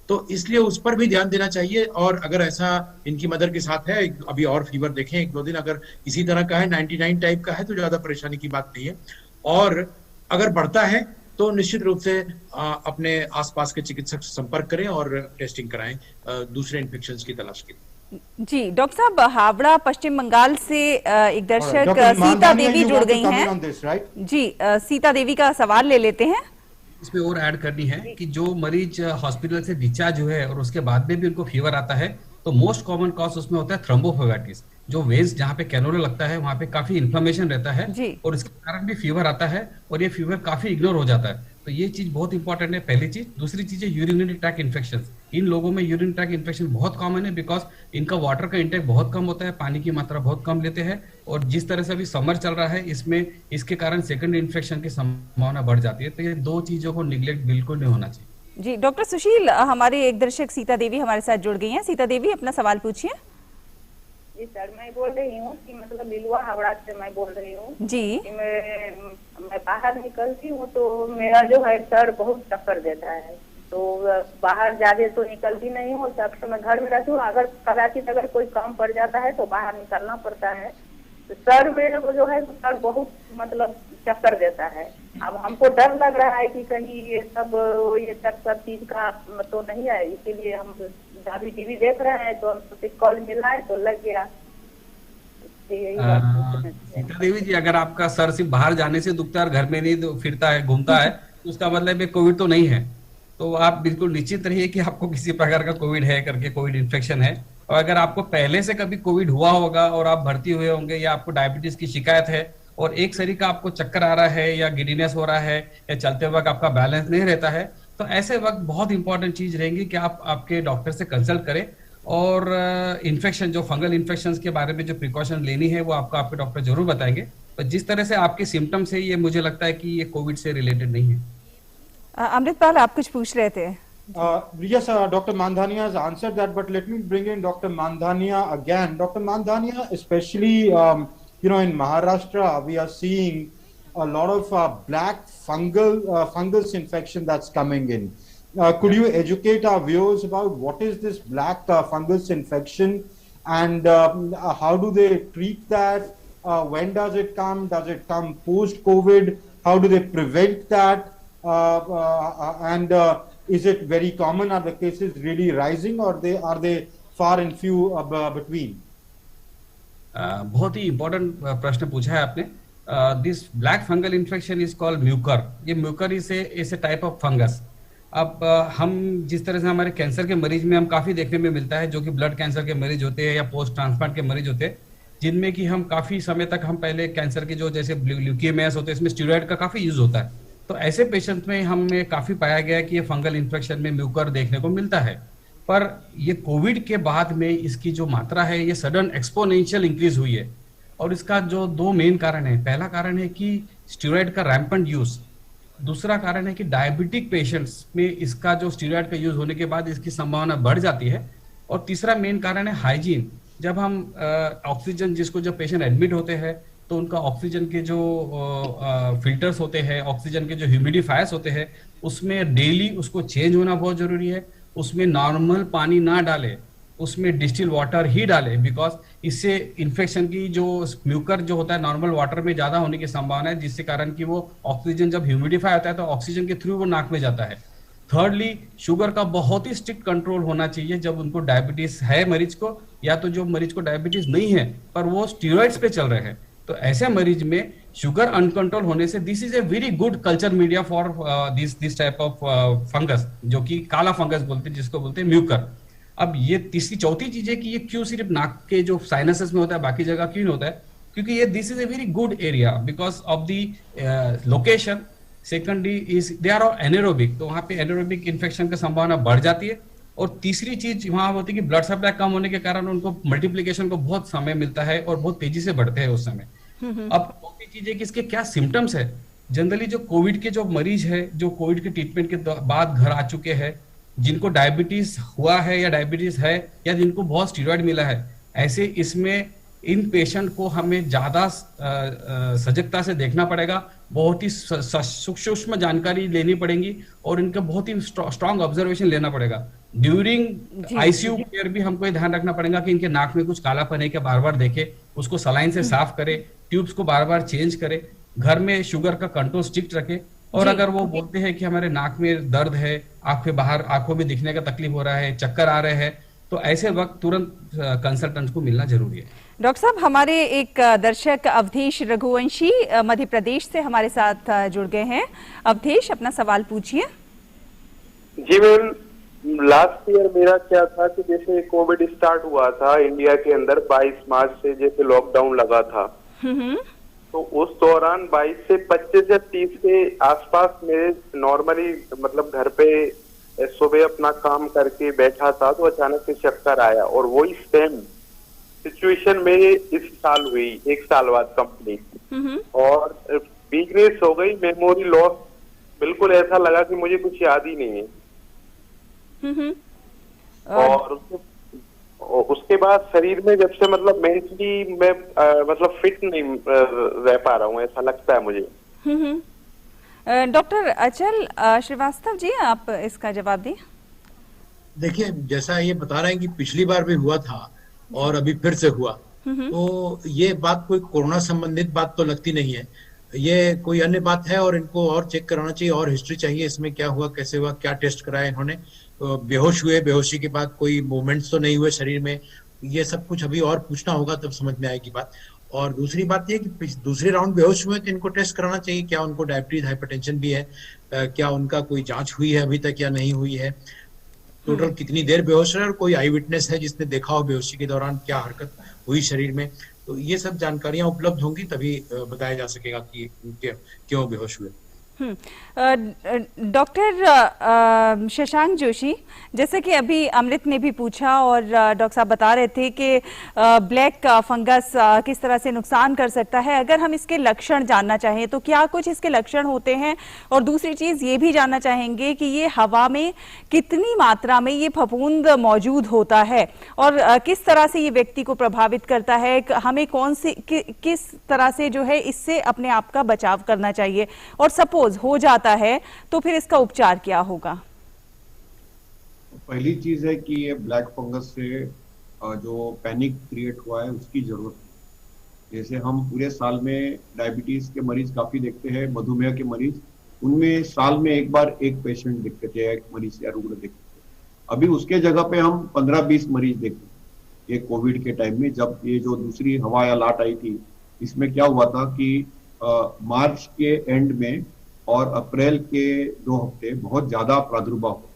तो इसलिए उस पर भी ध्यान देना चाहिए। और अगर ऐसा इनकी मदर के साथ है, अभी और फीवर देखें 1-2 दिन, अगर इसी तरह का है 99 टाइप का है तो ज्यादा परेशानी की बात नहीं है। और अगर बढ़ता है तो निश्चित रूप से अपने आसपास के चिकित्सक से संपर्क करें और टेस्टिंग कराएं दूसरे इन्फेक्शंस की तलाश के लिए। जी डॉक्टर साहब, हावड़ा पश्चिम बंगाल से एक दर्शक सीता देवी जुड़ गई हैं। जी सीता देवी का सवाल ले लेते हैं। इसमें और ऐड करनी है कि जो मरीज हॉस्पिटल से डिस्चार्ज हुए और उसके बाद में भी उनको फीवर आता है, तो मोस्ट कॉमन कॉज उसमें होता है थ्रोम्बोफ्लेबिटिस। जो वेन्स जहाँ पे कैनोला लगता है वहाँ पे काफी इन्फ्लेमेशन रहता है और इसके कारण भी फीवर आता है, और ये फीवर काफी इग्नोर हो जाता है। तो ये चीज बहुत इंपॉर्टेंट है, पहली चीज। दूसरी चीज है यूरिनरी ट्रैक्ट इन्फेक्शन। इन लोगों में यूरिन ट्रैक्ट इन्फेक्शन बहुत कॉमन है, बिकॉज इनका वाटर का इंटेक बहुत कम होता है, पानी की मात्रा बहुत कम लेते हैं, और जिस तरह से अभी समर चल रहा है इसमें इसके कारण सेकेंडरी इन्फेक्शन की संभावना बढ़ जाती है। तो ये 2 चीजों को निगलेक्ट बिल्कुल नहीं होना चाहिए। जी डॉक्टर सुशील, हमारे एक दर्शक सीता देवी हमारे साथ जुड़ गई हैं। सीता देवी, अपना सवाल पूछिए। जी सर, मैं बोल रही हूँ कि मतलब लिलुआ हावड़ा से मैं बोल रही हूँ जी। कि मैं बाहर निकलती हूँ तो मेरा जो है सर बहुत चक्कर देता है, तो बाहर ज्यादा तो निकलती नहीं हूँ, अक्सर मैं घर में रहती हूँ। अगर कदाचित अगर कोई काम पड़ जाता है तो बाहर निकलना पड़ता है, तो सर मेरे को जो है सर बहुत मतलब चक्कर देता है। अब हमको डर लग रहा है कि कहीं ये सब चीज का तो नहीं है, इसीलिए हम अभी टीवी देख रहे हैं तो हमको कॉल मिला है तो लग गया। सीता देवी जी, अगर आपका सर सिर्फ बाहर जाने से दुखता है और घर में नहीं फिरता है, घूमता है, तो उसका मतलब कोविड तो नहीं है। तो आप बिल्कुल निश्चित रहिए कि आपको किसी प्रकार का कोविड है करके, कोविड इन्फेक्शन है। और अगर आपको पहले से कभी कोविड हुआ होगा और आप भर्ती हुए होंगे, या आपको डायबिटीज की शिकायत है और एक शरीर का आपको चक्कर आ रहा है या गिडीनेस हो रहा है या चलते वक्त आपका बैलेंस नहीं रहता है, तो ऐसे वक्त बहुत इंपॉर्टेंट चीज रहेगी कि आप आपके डॉक्टर से कंसल्ट करें। और इन्फेक्शन, जो फंगल इन्फेक्शन के बारे में जो प्रिकॉशन लेनी है वो आपको आपके डॉक्टर जरूर बताएंगे। पर जिस तरह से आपके सिम्टम्स है, ये मुझे लगता है कि ये कोविड से रिलेटेड नहीं है। अमृतपाल, आप कुछ पूछ रहे थे? Yes, Dr. Mandhania has answered that, but let me bring in Dr. Mandhania again. Dr. Mandhania, especially in Maharashtra, we are seeing a lot of black fungus infection that's coming in. Could you educate our viewers about what is this black fungus infection, and how do they treat that? When does it come? Does it come post-COVID? How do they prevent that? And is it very common? Are the cases really rising, or are they far and few between? बहुत ही important प्रश्न पूछा है आपने। This black fungal infection is called mucor. ये mucor is a type of fungus. अब हम जिस तरह से हमारे कैंसर के मरीज में हम काफी देखने में मिलता है, जो कि ब्लड कैंसर के मरीज होते हैं या पोस्ट ट्रांसप्लांट के मरीज होते हैं, जिनमें कि हम काफी समय तक हम पहले कैंसर के जो जैसे ल्यूकेमियास होते हैं, इसमें स्टेरॉइड का काफी यूज होता है। तो ऐसे पेशेंट में हमें काफी पाया गया कि ये फंगल इन्फेक्शन में म्यूकर देखने को मिलता है। पर ये कोविड के बाद में इसकी जो मात्रा है ये सडन एक्सपोनेंशियल इंक्रीज हुई है, और इसका जो दो मेन कारण है, पहला कारण है कि स्टेरॉइड का रैम्पेंट यूज, दूसरा कारण है कि डायबिटिक पेशेंट्स में इसका जो स्टेरॉइड का यूज होने के बाद इसकी संभावना बढ़ जाती है, और तीसरा मेन कारण है हाइजीन। जब हम ऑक्सीजन, जिसको जब पेशेंट एडमिट होते हैं तो उनका ऑक्सीजन के जो फिल्टर्स होते हैं, ऑक्सीजन के जो ह्यूमिडिफायर्स होते हैं, उसमें डेली उसको चेंज होना बहुत जरूरी है। उसमें नॉर्मल पानी ना डाले, उसमें डिस्टिल वाटर ही डाले, बिकॉज इससे इन्फेक्शन की जो म्यूकर जो होता है नॉर्मल वाटर में ज्यादा होने की संभावना है, जिससे कारण कि वो ऑक्सीजन जब ह्यूमिडिफाई होता है तो ऑक्सीजन के थ्रू वो नाक में जाता है। थर्डली, शुगर का बहुत ही स्ट्रिक्ट कंट्रोल होना चाहिए जब उनको डायबिटीज है मरीज को, या तो जो मरीज को डायबिटीज नहीं है पर वो स्टीरॉइड्स पे चल रहे हैं, तो ऐसे मरीज में शुगर अनकंट्रोल होने से this is a very good culture media for this type of fungus, जो कि काला फंगस बोलते हैं, जिसको बोलते हैं म्यूकर। अब ये तीसरी चौथी चीज है कि ये क्यों सिर्फ नाक के जो साइनसेस में होता है, बाकी जगह क्यों नहीं होता है, क्योंकि ये this is a very good area because of the location. Secondly is they are anaerobic, तो वहाँ पे एनेरोबिक इन्फेक्शन की संभावना बढ़ जाती है। और तीसरी चीज वहां होती है कि ब्लड सप्लाई कम होने के कारण उनको मल्टीप्लिकेशन को बहुत समय मिलता है और बहुत तेजी से बढ़ते हैं उस समय। अब चौथी चीज है कि इसके क्या सिम्टम्स है। जनरली जो कोविड के जो मरीज है, जो कोविड के ट्रीटमेंट के बाद घर आ चुके हैं, जिनको डायबिटीज हुआ है या डायबिटीज है, या जिनको बहुत स्टेरॉइड मिला है, ऐसे इसमें इन पेशेंट को हमें ज्यादा सजगता से देखना पड़ेगा, बहुत ही सूक्ष्म जानकारी लेनी पड़ेगी, और इनका बहुत ही स्ट्रॉन्ग ऑब्जर्वेशन लेना पड़ेगा। ड्यूरिंग आईसीयू केयर भी हमको ये ध्यान रखना पड़ेगा कि इनके नाक में कुछ कालापन है क्या, बार बार देखे, उसको सलाइन से साफ करे, ट्यूब्स को बार बार चेंज करे, घर में शुगर का कंट्रोल स्ट्रिक्ट रखे, और अगर वो बोलते हैं कि हमारे नाक में दर्द है, आंखों में दिखने का तकलीफ हो रहा है, चक्कर आ रहे हैं, तो ऐसे वक्त तुरंत कंसल्टेंट को मिलना जरूरी है। डॉक्टर साहब, हमारे एक दर्शक अवधेश रघुवंशी मध्य प्रदेश से हमारे साथ जुड़ गए हैं। अवधेश, अपना सवाल पूछिए। जी मैम, लास्ट ईयर मेरा क्या था कि जैसे कोविड स्टार्ट हुआ था इंडिया के अंदर 22 मार्च से, जैसे लॉकडाउन लगा था, तो उस दौरान 22 से 25 या 30 के आसपास मेरे नॉर्मली मतलब घर पे सुबह अपना काम करके बैठा था तो अचानक से चक्कर आया, और वही सेम सिचुएशन में इस साल हुई, 1 साल बाद कंप्लीट, और वीकनेस हो गई, मेमोरी लॉस, बिल्कुल ऐसा लगा कि मुझे कुछ याद ही नहीं है। और उसके बाद शरीर में जब से मतलब मेंटली मैं मतलब फिट नहीं रह पा रहा हूँ, ऐसा लगता है मुझे। डॉक्टर अचल श्रीवास्तव जी, आप इसका जवाब दें। देखिए, जैसा ये बता रहे हैं कि पिछली बार भी हुआ था और अभी फिर से हुआ, तो ये बात कोई कोरोना संबंधित बात तो लगती नहीं है, ये कोई अन्य बात है, और इनको और चेक कराना चाहिए, और हिस्ट्री चाहिए इसमें क्या हुआ, कैसे हुआ, क्या टेस्ट कराया इन्होंने, बेहोश हुए, बेहोशी के बाद कोई मूवमेंट्स तो नहीं हुए शरीर में, ये सब कुछ अभी और पूछना होगा, तब समझ में आएगी बात। और दूसरी बात ये कि दूसरे राउंड बेहोश हुए तो इनको टेस्ट कराना चाहिए, क्या उनको डायबिटीज हाइपरटेंशन भी है, क्या उनका कोई जांच हुई है अभी तक या नहीं हुई है, टोटल कितनी देर बेहोश रहे, और कोई आई विटनेस है जिसने देखा हो बेहोशी के दौरान क्या हरकत हुई शरीर में, तो ये सब जानकारियां उपलब्ध होंगी तभी बताया जा सकेगा कि क्यों बेहोश हुए। डॉक्टर शशांक जोशी, जैसे कि अभी अमृत ने भी पूछा और डॉक्टर साहब बता रहे थे कि ब्लैक फंगस किस तरह से नुकसान कर सकता है। अगर हम इसके लक्षण जानना चाहें तो क्या कुछ इसके लक्षण होते हैं, और दूसरी चीज ये भी जानना चाहेंगे कि ये हवा में कितनी मात्रा में ये फफूंद मौजूद होता है और किस तरह से ये व्यक्ति को प्रभावित करता है, हमें कौन सी किस तरह से जो है इससे अपने आप का बचाव करना चाहिए, और सपोज हो जाता है तो फिर इसका उपचार क्या होगा? पहली चीज है कि ये ब्लैक फंगस से जो पैनिक क्रिएट हुआ है उसकी जरूरत है। जैसे हम पूरे साल में डायबिटीज के मरीज काफी देखते हैं, मधुमेह के मरीज, उनमें साल में एक बार एक पेशेंट देखते थे, एक मरीज या रुग्ण देखते थे। अभी उसके जगह पे हम 15-20 मरीज देखते हैं। ये कोविड के टाइम में जब ये जो दूसरी हवा या लाट आई थी, इसमें क्या हुआ था कि मार्च के एंड में और अप्रैल के 2 हफ्ते बहुत ज्यादा प्रादुर्भाव हुआ।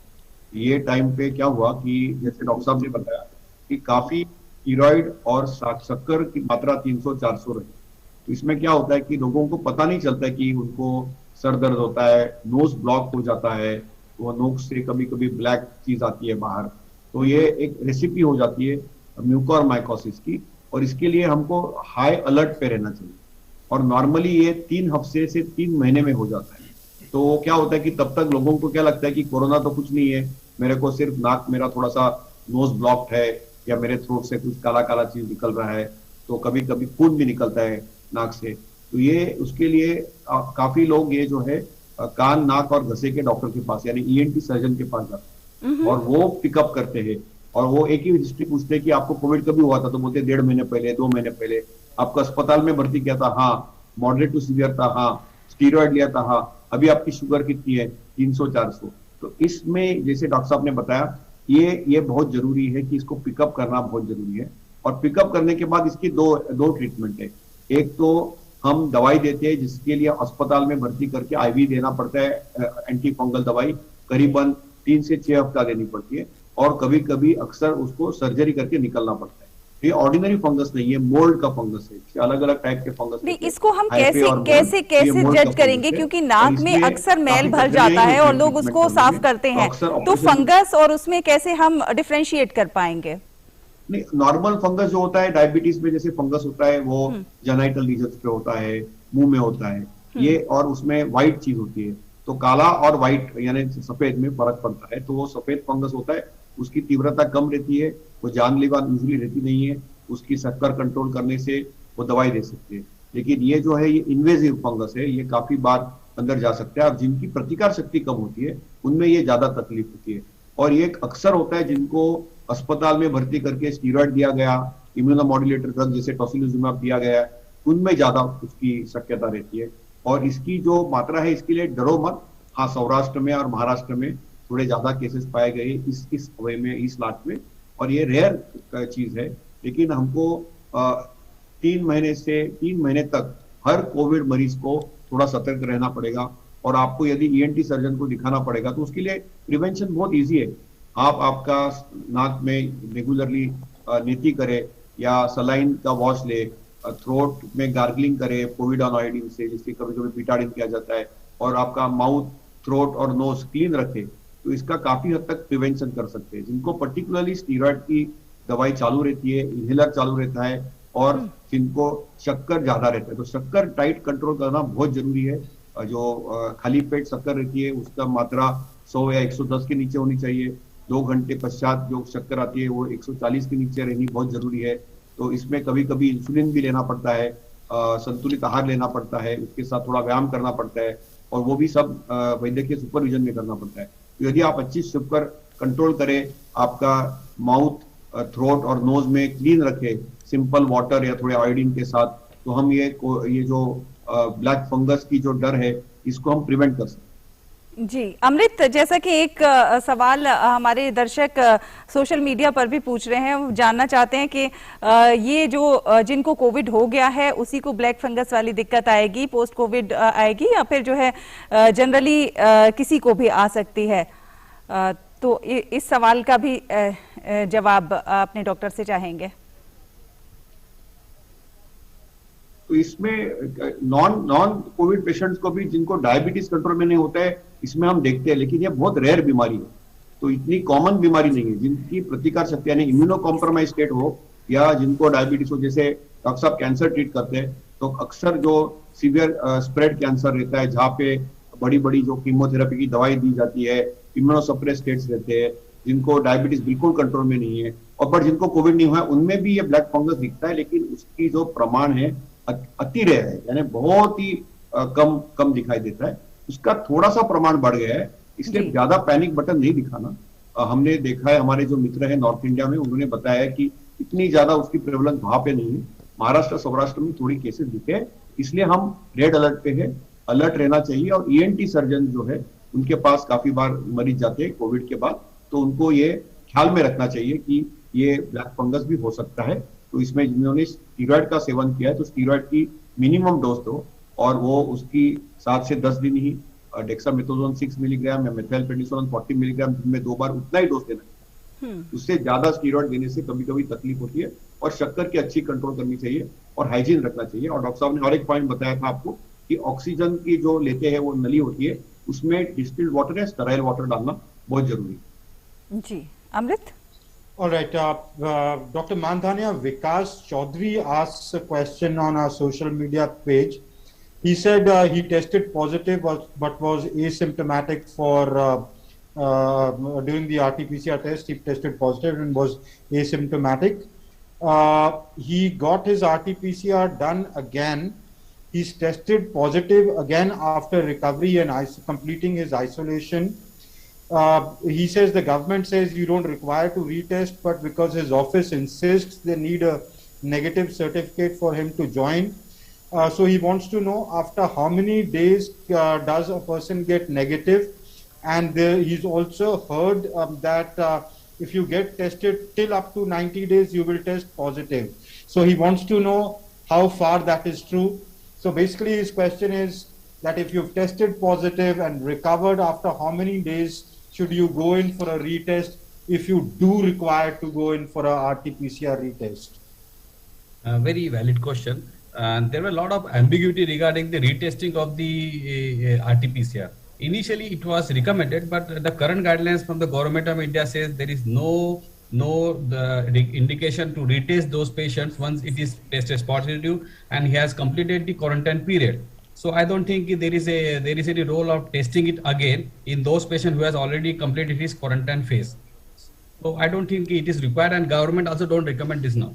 ये टाइम पे क्या हुआ कि जैसे डॉक्टर साहब ने बताया कि काफी थायराइड और शक्कर की मात्रा 300-400 रही। तो इसमें क्या होता है कि लोगों को पता नहीं चलता है कि उनको सर दर्द होता है, नोज ब्लॉक हो जाता है, वो नोक से कभी कभी ब्लैक चीज आती है बाहर। तो ये एक रेसिपी हो जाती है म्यूकोरमाइकोसिस की, और इसके लिए हमको हाई अलर्ट पे रहना चाहिए। और नॉर्मली ये 3 हफ्ते से 3 महीने में हो जाता है। तो क्या होता है कि तब तक लोगों को क्या लगता है कि कोरोना तो कुछ नहीं है, मेरे को सिर्फ नाक मेरा थोड़ा सा नोज ब्लॉक्ड है या मेरे थ्रोट से कुछ काला काला चीज निकल रहा है, तो कभी कभी खून भी निकलता है नाक से। तो ये उसके लिए काफी लोग ये जो है कान नाक और गले के डॉक्टर के पास यानी ENT सर्जन के पास जाते हैं और वो पिकअप करते हैं। और वो एक ही हिस्ट्री पूछते हैं कि आपको कोविड कभी हुआ था, तो बोलते 1.5 महीने पहले, 2 महीने पहले। आपको अस्पताल में भर्ती किया था? हाँ। मॉडरेट टू सीवियर था? हाँ। स्टीरॉयड लिया था? हाँ। अभी आपकी शुगर कितनी है? 300-400। तो इसमें जैसे डॉक्टर साहब ने बताया ये बहुत जरूरी है कि इसको पिकअप करना बहुत जरूरी है। और पिकअप करने के बाद इसकी दो ट्रीटमेंट है। एक तो हम दवाई देते हैं जिसके लिए अस्पताल में भर्ती करके IV देना पड़ता है, एंटी फंगल दवाई करीबन 3 से 6 हफ्ता देनी पड़ती है, और कभी कभी अक्सर उसको सर्जरी करके निकलना पड़ता है। ये ऑर्डिनरी फंगस नहीं है, मोल्ड का फंगस है। अलग अलग टाइप के फंगस नहीं, इसको हम कैसे जज करेंगे, क्योंकि नाक में अक्सर मैल भर जाता है और लोग उसको साफ करते हैं, तो फंगस और उसमें कैसे हम डिफरेंशिएट कर पाएंगे? नहीं, नॉर्मल फंगस जो होता है डायबिटीज में जैसे फंगस होता है वो जेनाइटल रीजन्स पे होता है, मुंह में होता है ये, और उसमें व्हाइट चीज होती है। तो काला और व्हाइट यानी सफेद में फर्क पड़ता है। तो वो सफेद फंगस होता है, उसकी तीव्रता कम रहती है, वो जानलेवा यूजुअली रहती नहीं है, उसकी शक्कर कंट्रोल करने से वो दवाई दे सकते हैं। लेकिन ये जो है ये इन्वेजिव फंगस है, ये काफी बार अंदर जा सकता है, और जिनकी प्रतिकार शक्ति कम होती है उनमें ये ज्यादा तकलीफ होती है। और ये अक्सर होता है जिनको अस्पताल में भर्ती करके स्टीरॉयड दिया गया, इम्यूनोमॉड्यूलेटर ड्रग जैसे टोसिलिजुमैब दिया गया, उनमें ज्यादा उसकी शक्यता रहती है। और इसकी जो मात्रा है इसके लिए डरो मत। हाँ, सौराष्ट्र में और महाराष्ट्र में थोड़े ज्यादा केसेस पाए गए इस हवा में, इस लाट में, और ये रेयर चीज है। लेकिन हमको 3 महीने तक हर कोविड मरीज को थोड़ा सतर्क रहना पड़ेगा। और आपको यदि ENT सर्जन को दिखाना पड़ेगा तो उसके लिए प्रिवेंशन बहुत इजी है। आप आपका नाक में रेगुलरली नीति करे या सलाइन का वॉश ले, थ्रोट में गार्गलिंग करे पोविडॉन आयोडीन से, जिससे कभी कभी बीटाडिन किया जाता है, और आपका माउथ, थ्रोट और नोज क्लीन रखे, तो इसका काफी हद तक प्रिवेंशन कर सकते हैं। जिनको पर्टिकुलरली स्टीरॉयड की दवाई चालू रहती है, इनहेलर चालू रहता है, और जिनको शक्कर ज्यादा रहता है, तो शक्कर टाइट कंट्रोल करना बहुत जरूरी है। जो खाली पेट शक्कर रहती है उसका मात्रा 100 या 110 के नीचे होनी चाहिए। 2 घंटे पश्चात जो शक्कर आती है वो 140 के नीचे रहनी बहुत जरूरी है। तो इसमें कभी कभी इंसुलिन भी लेना पड़ता है, संतुलित आहार लेना पड़ता है, उसके साथ थोड़ा व्यायाम करना पड़ता है, और वो भी सब वैद्यकीय सुपरविजन में करना पड़ता है। तो यदि आप अच्छी शक्कर कंट्रोल करें, आपका माउथ, थ्रोट और नोज में क्लीन रखे सिंपल वाटर या थोड़े आयोडीन के साथ, तो हम ये जो ब्लैक फंगस की जो डर है इसको हम प्रिवेंट कर सकते हैं। जी अमृत, जैसा कि एक सवाल हमारे दर्शक सोशल मीडिया पर भी पूछ रहे हैं, वो जानना चाहते हैं कि ये जो जिनको कोविड हो गया है उसी को ब्लैक फंगस वाली दिक्कत आएगी, पोस्ट कोविड आएगी, या फिर जो है जनरली किसी को भी आ सकती है? तो इस सवाल का भी जवाब अपने डॉक्टर से चाहेंगे। तो तो इसमें नॉन कोविड पेशेंट्स को भी जिनको डायबिटीज कंट्रोल में नहीं होता है इसमें हम देखते हैं, लेकिन ये बहुत रेयर बीमारी है, तो इतनी कॉमन बीमारी नहीं है। जिनकी प्रतिकार शक्ति यानी इम्यूनो कॉम्प्रोमाइज स्टेट हो या जिनको डायबिटीज हो, जैसे डॉक्टर साहब कैंसर ट्रीट करते हैं तो अक्सर जो सीवियर स्प्रेड कैंसर रहता है जहाँ पे बड़ी बड़ी जो कीमोथेरेपी की दवाई दी जाती है, इम्यूनोसप्रेस स्टेट्स रहते हैं, जिनको डायबिटीज बिल्कुल कंट्रोल में नहीं है और पर जिनको कोविड नहीं हुआ है उनमें भी ये ब्लैक फंगस दिखता है, लेकिन उसकी जो प्रमाण है अति रेयर है, यानी बहुत ही कम दिखाई देता है। उसका थोड़ा सा प्रमाण बढ़ गया है, इसलिए ज्यादा पैनिक बटन नहीं दिखाना। हमने देखा है, हमारे जो मित्र हैं नॉर्थ इंडिया में उन्होंने बताया कि इतनी ज्यादा उसकी प्रेवलेंस वहां पे नहीं है, महाराष्ट्र सौराष्ट्र में थोड़ी केसेस दिखे, इसलिए हम रेड अलर्ट पे है, अलर्ट रहना चाहिए। और ईएनटी सर्जन जो है उनके पास काफी बार मरीज जाते हैं कोविड के बाद, तो उनको ये ख्याल में रखना चाहिए कि ये ब्लैक फंगस भी हो सकता है। तो इसमें जिन्होंने स्टीरॉयड का सेवन किया है तो स्टीरॉयड की मिनिमम डोज दो, और वो उसकी 7 से 10 दिन ही डेक्सामेथासोन 6 मिलीग्राम या मेथिलप्रेडनिसोलोन 40 मिलीग्राम दिन में 2 बार उतना ही डोज देना है। उससे ज्यादा स्टीरॉयड देने से कभी कभी तकलीफ होती है, और शक्कर की अच्छी कंट्रोल करनी चाहिए और हाइजीन रखना चाहिए। और डॉक्टर साहब ने और एक पॉइंट बताया था आपको कि ऑक्सीजन की जो लेते हैं वो नली होती है, उसमें डिस्टिल्ड वाटर या स्टेराइल वाटर डालना बहुत जरूरी है। जी अमृत। All right, Dr. Mandhania, Vikas Chaudhary asked a question on our social media page. He said he tested positive but was asymptomatic for during the RT-PCR test. He tested positive and was asymptomatic. He got his RT-PCR done again. He's tested positive again after recovery and completing his isolation. He says the government says you don't require to retest, but because his office insists they need a negative certificate for him to join. So he wants to know after how many days does a person get negative, and he's also heard that if you get tested till up to 90 days you will test positive. So he wants to know how far that is true. So basically his question is that if you've tested positive and recovered, after how many days should you go in for a retest if you do require to go in for a RT-PCR retest? Very valid question. There were a lot of ambiguity regarding the retesting of the RT-PCR. Initially, it was recommended, but the current guidelines from the government of India says there is no indication to retest those patients once it is tested positive and he has completed the quarantine period. So I don't think there is any role of testing it again in those patients who has already completed his quarantine phase. So I don't think it is required, and government also don't recommend this now.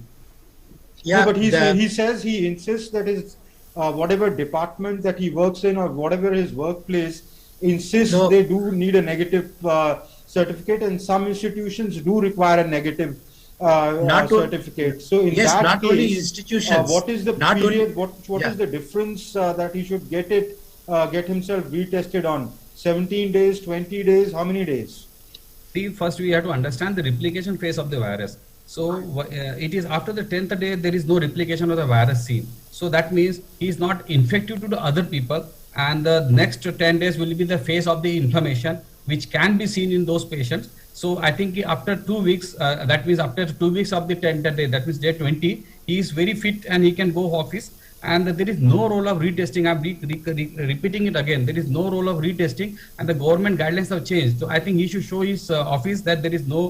Yeah, no, but he insists that his whatever department that he works in or whatever his workplace insists they do need a negative certificate, and some institutions do require a negative certificate. So in yes, that not case, only institutions. What is the period? What is the difference that he should get himself retested on? 17 days, 20 days, how many days? See, first we have to understand the replication phase of the virus. So it is after the 10th day there is no replication of the virus seen. So that means he is not infective to the other people, and the next 10 days will be the phase of the inflammation, which can be seen in those patients. So I think after 2 weeks, that means after 2 weeks of the 10th day, that means day 20, he is very fit and he can go office. And there is no role of retesting. I'm repeating it again. There is no role of retesting, and the government guidelines have changed. So I think he should show his office that there is no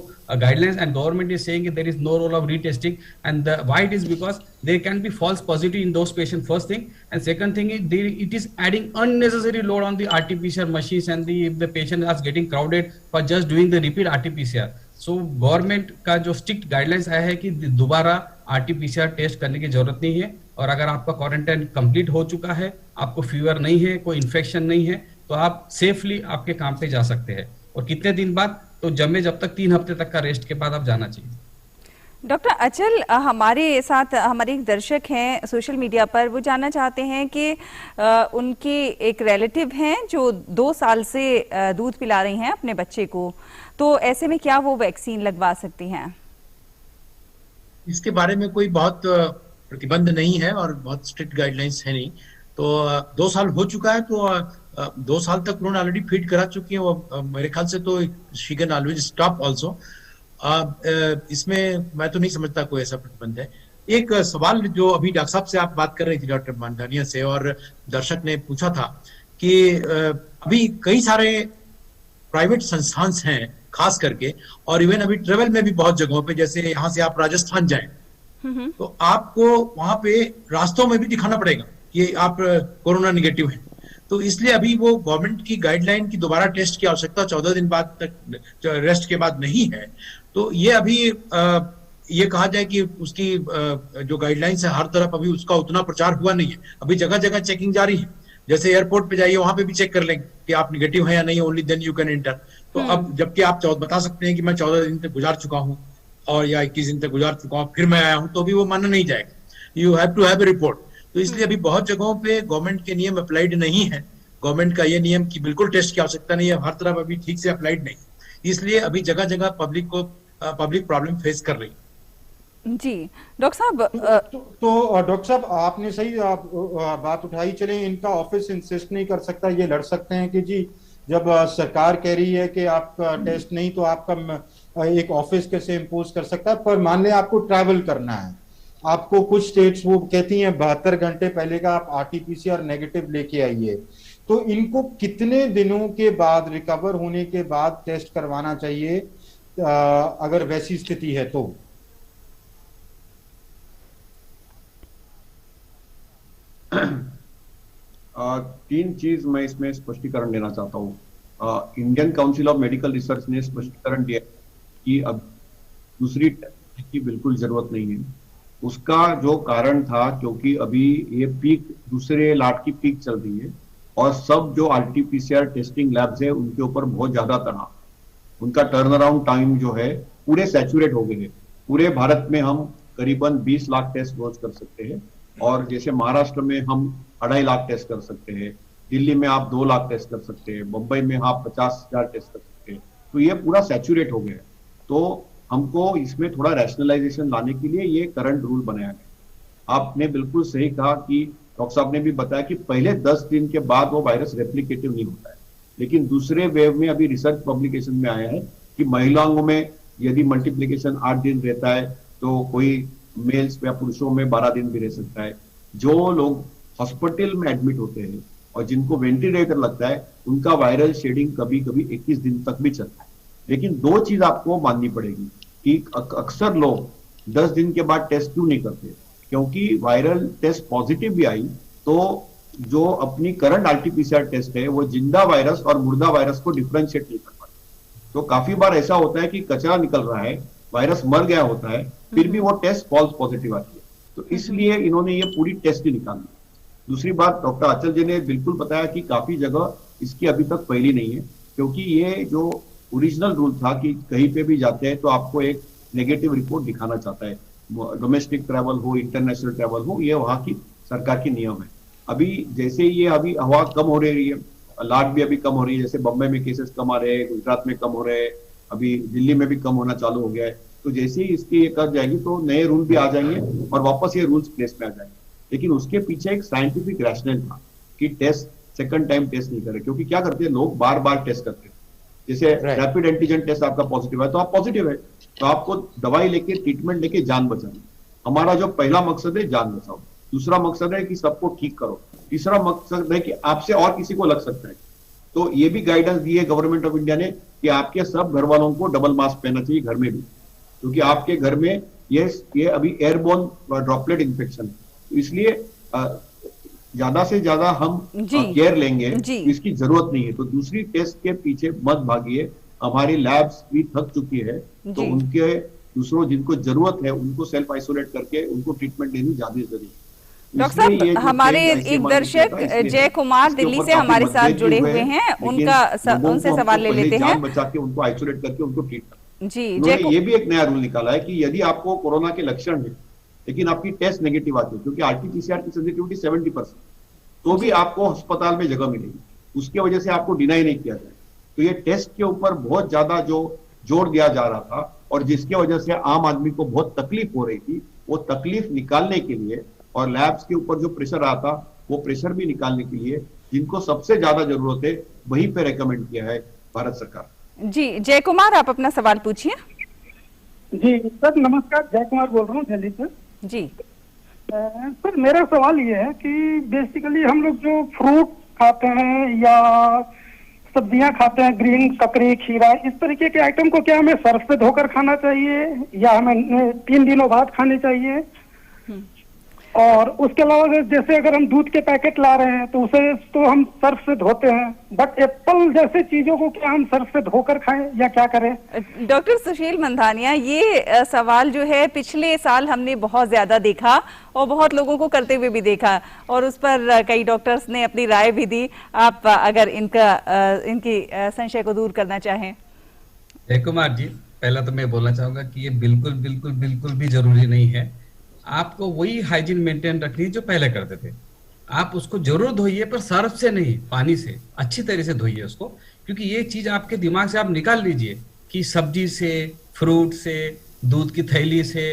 guidelines, and government is saying there is no role of retesting. And why it is because there can be false positive in those patients, first thing. And second thing is it is adding unnecessary load on the RT-PCR machines, and the patient is getting crowded for just doing the repeat RT-PCR. So government का जो strict guidelines आया है कि दोबारा RT-PCR test करने की जरूरत नहीं है, और अगर आपका क्वारंटाइन कंप्लीट हो चुका है, आपको फीवर नहीं है, कोई इन्फेक्शन नहीं है, तो आप सेफली आपके काम पे जा सकते हैं। और कितने दिन बाद? तो जब तक 3 हफ्ते तक का रेस्ट के बाद आप जाना चाहिए। डॉक्टर अचल, हमारे साथ हमारे एक दर्शक हैं सोशल मीडिया पर, वो जानना चाहते हैं कि उनके एक रिलेटिव हैं जो 2 साल से दूध पिला रही हैं अपने बच्चे को, तो ऐसे में क्या वो वैक्सीन लगवा सकती हैं? इसके बारे में कोई बहुत प्रतिबंध नहीं है और बहुत स्ट्रिक्ट गाइडलाइंस है नहीं। तो 2 साल हो चुका है, तो 2 साल तक उन्होंने ऑलरेडी फीड करा चुकी है वो, मेरे ख्याल से तो she can always stop also. इसमें मैं तो नहीं समझता कोई ऐसा प्रतिबंध है। एक सवाल जो अभी डॉक्टर साहब से आप बात कर रही थी, डॉक्टर मानधानिया से, और दर्शक ने पूछा था कि अभी कई सारे प्राइवेट संस्थान हैं खास करके, और इवन अभी ट्रेवल में भी बहुत जगहों पे, जैसे यहाँ से आप राजस्थान जाएं तो आपको वहां पे रास्तों में भी दिखाना पड़ेगा कि आप कोरोना निगेटिव हैं। तो इसलिए अभी वो गवर्नमेंट की गाइडलाइन की दोबारा टेस्ट की आवश्यकता 14 दिन बाद तक रेस्ट के बाद नहीं है। तो ये अभी ये कहा जाए कि उसकी जो गाइडलाइंस है हर तरफ अभी उसका उतना प्रचार हुआ नहीं है। अभी जगह जगह चेकिंग जारी है, जैसे एयरपोर्ट पे जाइए वहां पे भी चेक कर लेंगे कि आप निगेटिव है या नहीं, only then you can enter. तो अब जबकि आप बता सकते हैं कि मैं 14 दिन तक गुजार चुका हूँ और या 21 दिन तक गुजार चुका हूँ, फिर मैं आया हूँ, तो भी वो माना नहीं जाएगा। You have to have a report. तो इसलिए अभी बहुत जगहों पे गवर्नमेंट के नियम अप्लाइड नहीं है। गवर्नमेंट का ये नियम कि बिल्कुल टेस्ट की आवश्यकता नहीं है, हर तरफ अभी ठीक से अप्लाइड नहीं, इसलिए अभी जगह जगह पब्लिक प्रॉब्लम फेस कर रही। जी डॉक्टर साहब, तो डॉक्टर साहब आपने सही बात उठाई। चले इनका ऑफिस इंसिस्ट नहीं कर सकता, ये लड़ सकते हैं कि जी जब सरकार कह रही है कि आपका टेस्ट नहीं तो आपका एक ऑफिस कैसे इम्पोज कर सकता है। पर मान ले आपको ट्रैवल करना है, आपको कुछ स्टेट्स वो कहती हैं 72 घंटे पहले का आप RT-PCR नेगेटिव लेके आइए, तो इनको कितने दिनों के बाद रिकवर होने के बाद टेस्ट करवाना चाहिए अगर वैसी स्थिति है तो? तीन चीज मैं इसमें स्पष्टीकरण देना चाहता हूँ। Indian council of medical research ने स्पष्टीकरण दिया कि अब दूसरी टेस्ट की बिल्कुल जरूरत नहीं है। उसका जो कारण था, क्योंकि अभी ये पीक, दूसरे लाट की पीक चल रही है और सब जो RT-PCR टेस्टिंग लैब्स है उनके ऊपर बहुत ज्यादा तनाव, उनका टर्न अराउंड टाइम जो है पूरे सैचुरेट हो गए हैं। पूरे भारत में हम करीबन 20 लाख टेस्ट रोज कर सकते हैं, और जैसे महाराष्ट्र में हम 2.5 लाख टेस्ट कर सकते हैं, दिल्ली में आप 2 लाख टेस्ट कर सकते हैं, मुंबई में आप 50,000 टेस्ट कर सकते हैं। तो ये पूरा सैचुरेट हो गया। तो हमको इसमें थोड़ा रैशनलाइजेशन लाने के लिए ये करंट रूल बनाया गया। आपने बिल्कुल सही कहा कि डॉक्टर साहब ने भी बताया कि पहले 10 दिन के बाद वो वायरस रेप्लिकेटिव नहीं होता है, लेकिन दूसरे वेव में अभी रिसर्च पब्लिकेशन में आया है कि महिलाओं में यदि मल्टीप्लीकेशन 8 दिन रहता है तो कोई मेल्स या पुरुषों में 12 दिन भी रह सकता है। जो लोग हॉस्पिटल में एडमिट होते हैं और जिनको वेंटिलेटर लगता है उनका वायरल शेडिंग कभी कभी 21 दिन तक भी चलता है। लेकिन दो चीज आपको माननी पड़ेगी कि अक्सर लोग 10 दिन के बाद टेस्ट क्यों नहीं करते, क्योंकि वायरल टेस्ट पॉजिटिव भी आई तो जो अपनी करंट RT-PCR टेस्ट है वो जिंदा वायरस और मुर्दा वायरस को डिफरेंशिएट नहीं कर पाती। तो काफी बार ऐसा होता है कि कचरा निकल रहा है, वायरस मर गया होता है, फिर भी वो टेस्ट फॉल्स पॉजिटिव आती है। तो इसलिए इन्होंने ये पूरी टेस्ट ही निकाल दी। दूसरी बात, डॉक्टर आंचल जी ने बिल्कुल बताया कि काफी जगह इसकी अभी तक फैली नहीं है, क्योंकि ये जो ओरिजिनल रूल था कि कहीं पे भी जाते हैं तो आपको एक नेगेटिव रिपोर्ट दिखाना चाहता है, डोमेस्टिक ट्रैवल हो, इंटरनेशनल ट्रैवल हो, ये वहाँ की सरकार की नियम है। अभी जैसे ये अभी हवा कम हो रही है, लाट भी अभी कम हो रही है, जैसे बम्बई में केसेस कम आ रहे हैं, गुजरात में कम हो रहे हैं, अभी दिल्ली में भी कम होना चालू हो गया है। तो जैसे ही इसकी ये कर जाएगी तो नए रूल भी आ जाएंगे और वापस ये रूल्स प्लेस में आ जाएंगे। लेकिन उसके पीछे एक साइंटिफिक रैशनल था कि टेस्ट सेकंड टाइम टेस्ट नहीं करे, क्योंकि क्या करते हैं लोग, बार बार टेस्ट करते हैं। जैसे रैपिड एंटीजन टेस्ट आपका पॉजिटिव है तो आप पॉजिटिव है, तो आपको दवाई लेके ट्रीटमेंट लेके जान बचानी। हमारा जो पहला मकसद है जान बचाओ, दूसरा मकसद है कि सबको ठीक करो, तीसरा मकसद है कि आपसे और किसी को लग सकता है। तो ये भी गाइडेंस दी है गवर्नमेंट ऑफ इंडिया ने कि आपके सब घर वालों को डबल मास्क पहनना चाहिए घर में भी, क्योंकि आपके घर में ये अभी एयरबोर्न ड्रॉपलेट इन्फेक्शन है। तो इसलिए ज्यादा से ज्यादा हम केयर लेंगे, इसकी जरूरत नहीं है। तो दूसरी टेस्ट के पीछे मत भागिए, हमारी लैब्स भी थक चुकी है, तो उनके दूसरों जिनको जरूरत है उनको सेल्फ आइसोलेट करके उनको ट्रीटमेंट देनी ज्यादा जरूरी है। डॉक्टर साहब, हमारे एक दर्शक जय कुमार दिल्ली से हमारे साथ जुड़े हुए हैं, उनसे सवाल ले लेते हैं। बचा के उनको आइसोलेट करके उनको ट्रीट करना जी। ये भी एक नया रूल निकाला है कि यदि आपको कोरोना के लक्षण है लेकिन आपकी टेस्ट नेगेटिव आती है, क्योंकि RT-PCR की सेंसिटिविटी 70%, तो भी आपको अस्पताल में जगह मिलेगी, उसकी वजह से आपको डिनाई नहीं किया जाए। तो ये टेस्ट के ऊपर बहुत ज्यादा जो जोर दिया जा रहा था और जिसकी वजह से आम आदमी को बहुत तकलीफ हो रही थी, वो तकलीफ निकालने के लिए और लैब्स के ऊपर जो प्रेशर आता था वो प्रेशर भी निकालने के लिए जिनको सबसे ज्यादा जरूरत है वहीं पे रेकमेंड किया है भारत सरकार। जी जय कुमार, आप अपना सवाल पूछिए। जी सर नमस्कार, जय कुमार बोल रहा हूँ दिल्ली से। जी सर मेरा सवाल ये है कि बेसिकली हम लोग जो फ्रूट खाते हैं या सब्जियां खाते हैं, ग्रीन ककड़ी, खीरा, इस तरीके के आइटम को क्या हमें सर्फ से धोकर खाना चाहिए या हमें 3 दिनों बाद खाने चाहिए? और उसके अलावा जैसे अगर हम दूध के पैकेट ला रहे हैं तो उसे तो हम सर्फ से धोते हैं, बट एप्पल जैसे चीजों को क्या हम सर्फ से धोकर खाएं या क्या करें? डॉक्टर सुशील मंधानिया, ये सवाल जो है पिछले साल हमने बहुत ज्यादा देखा और बहुत लोगों को करते हुए भी देखा और उस पर कई डॉक्टर्स ने अपनी राय भी दी। आप अगर इनकी संशय को दूर करना चाहें। जय कुमार जी, पहला तो मैं बोलना चाहूंगा कि ये बिल्कुल बिल्कुल बिल्कुल भी जरूरी नहीं है। आपको वही हाइजीन मेंटेन रखनी है जो पहले करते थे। आप उसको जरूर धोइए, पर सर्फ से नहीं, पानी से अच्छी तरह से धोइए उसको, क्योंकि ये चीज आपके दिमाग से आप निकाल लीजिए कि सब्जी से, फ्रूट से, दूध की थैली से,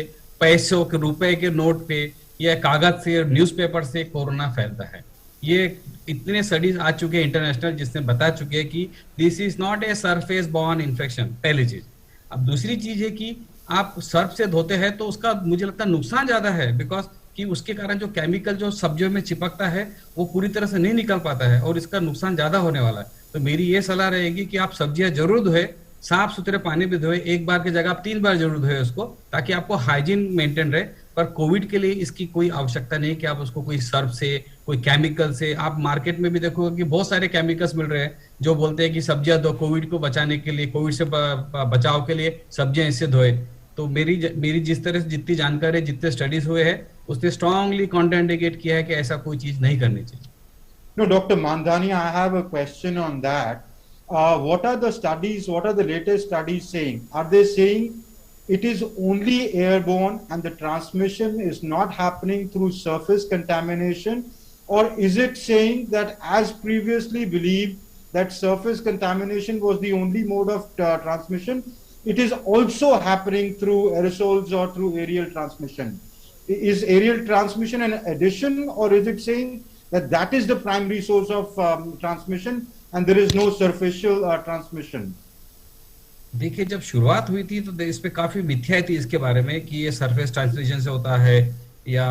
पैसों के, रुपए के नोट पे या कागज से, न्यूज़पेपर से कोरोना फैलता है। ये इतने स्टडीज आ चुके हैं इंटरनेशनल जिसने बता चुके हैं कि this is not a surface born infection, पहली चीज। अब दूसरी चीज है कि आप सर्फ से धोते हैं तो उसका मुझे लगता है नुकसान ज्यादा है, बिकॉज कि उसके कारण जो केमिकल जो सब्जियों में चिपकता है वो पूरी तरह से नहीं निकल पाता है और इसका नुकसान ज्यादा होने वाला है। तो मेरी ये सलाह रहेगी कि आप सब्जियां जरूर धोए, साफ सुथरे पानी भी धोए, एक बार की जगह आप 3 बार जरूर धोए उसको, ताकि आपको हाइजीन मेंटेन रहे। पर कोविड के लिए इसकी कोई आवश्यकता नहीं कि आप उसको कोई सर्फ से, कोई केमिकल से। आप मार्केट में भी देखोगे कि बहुत सारे केमिकल्स मिल रहे हैं जो बोलते हैं कि सब्जियां धो, कोविड को बचाने के लिए, कोविड से बचाव के लिए सब्जियां इससे धोए। तो मेरी जिस तरह से जितनी जानकारी, जितने स्टडीज हुए हैं, उसने स्ट्रांगली कॉन्ट्राइंडिकेट किया है कि ऐसा कोई चीज नहीं करनी चाहिए। No, Dr. Mandhania, I have a question on that. What are the studies, what are the latest studies saying? Are they saying it is only airborne and the transmission is not happening through surface contamination? Or is it saying that as previously believed that surface contamination was the only mode of transmission, it is also happening through aerosols or through aerial transmission? Is aerial transmission an addition, or is it saying that that is the primary source of transmission and there is no superficial transmission? देखिए, जब शुरुआत हुई थी तो इस पे काफी मिथ्या थी इसके बारे में कि ये सरफेस ट्रांसमिशन से होता है या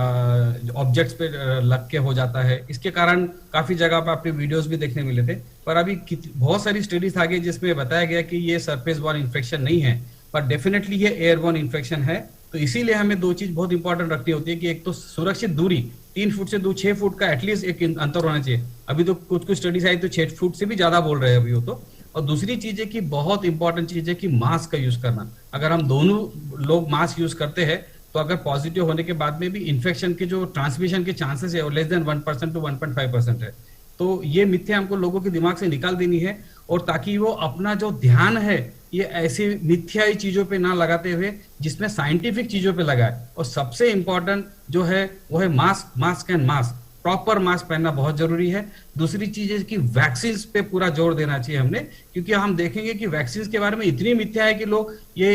ऑब्जेक्ट्स पे लग के हो जाता है। इसके कारण काफी जगह पर आपने वीडियोस भी देखने मिले थे, पर अभी बहुत सारी स्टडीज आ गई जिसमें बताया गया कि ये सरफेस बॉर्न इन्फेक्शन नहीं है, पर डेफिनेटली ये एयरबॉर्न इन्फेक्शन है। तो इसीलिए हमें 2 चीज बहुत इंपॉर्टेंट रखनी होती है कि एक तो सुरक्षित दूरी, 3 फुट से 6 फुट का एटलीस्ट एक अंतर होना चाहिए। अभी तो कुछ स्टडीज आई तो 6 फुट से भी ज्यादा बोल रहे हैं अभी वो तो। और दूसरी चीज है कि बहुत इंपॉर्टेंट चीज है कि मास्क का यूज करना। अगर हम दोनों लोग मास्क यूज करते हैं तो अगर पॉजिटिव होने के बाद में भी इन्फेक्शन के जो ट्रांसमिशन के चांसेस है वो लेस देन 1% to 1.5% है। तो ये मिथ्या हमको लोगों के दिमाग से निकाल देनी है, और ताकि वो अपना जो ध्यान है ये ऐसी मिथ्याई चीजों पे ना लगाते हुए जिसमें साइंटिफिक चीजों पे लगाए। और सबसे इंपॉर्टेंट जो है वो है mask and mask. Proper mask पहनना बहुत जरूरी है। दूसरी चीज है कि वैक्सीन पे पूरा जोर देना चाहिए हमने, क्योंकि हम देखेंगे कि वैक्सीन के बारे में इतनी मिथ्या है कि लोग ये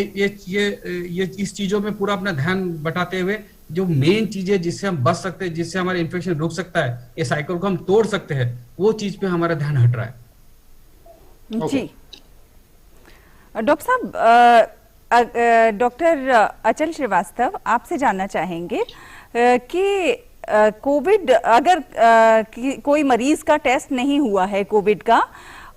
इस चीजों में पूरा अपना ध्यान बटाते हुए जो मेन चीज है जिससे हम बच सकते हैं, जिससे हमारा इन्फेक्शन रुक सकता है, ये साइकिल को हम तोड़ सकते हैं, वो चीज पे हमारा ध्यान हट रहा है। जी डॉक्टर साहब, डॉक्टर अचल श्रीवास्तव, आपसे जानना चाहेंगे कि कोविड अगर कोई मरीज का टेस्ट नहीं हुआ है कोविड का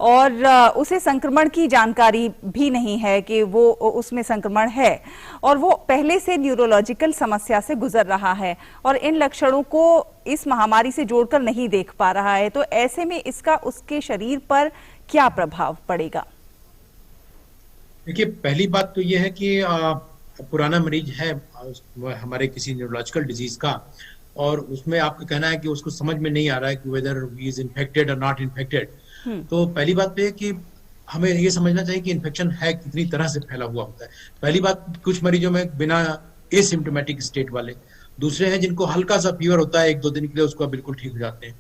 और उसे संक्रमण की जानकारी भी नहीं है कि वो उसमें संक्रमण है और वो पहले से न्यूरोलॉजिकल समस्या से गुजर रहा है और इन लक्षणों को इस महामारी से जोड़कर नहीं देख पा रहा है, तो ऐसे में इसका उसके शरीर पर क्या प्रभाव पड़ेगा? देखिए, पहली बात तो ये है कि पुराना मरीज है हमारे किसी न्यूरोलॉजिकल डिजीज का और उसमें आपका कहना है कि उसको समझ में नहीं आ रहा है कि वेदर ही इज इन्फेक्टेड और नॉट इन्फेक्टेड। तो पहली बात तो ये कि हमें ये समझना चाहिए कि इन्फेक्शन है कितनी तरह से फैला हुआ होता है। पहली बात, कुछ मरीजों में बिना एसिम्प्टोमेटिक स्टेट वाले, दूसरे हैं जिनको हल्का सा फीवर होता है 1-2 दिन के लिए, उसको बिल्कुल ठीक हो जाते हैं,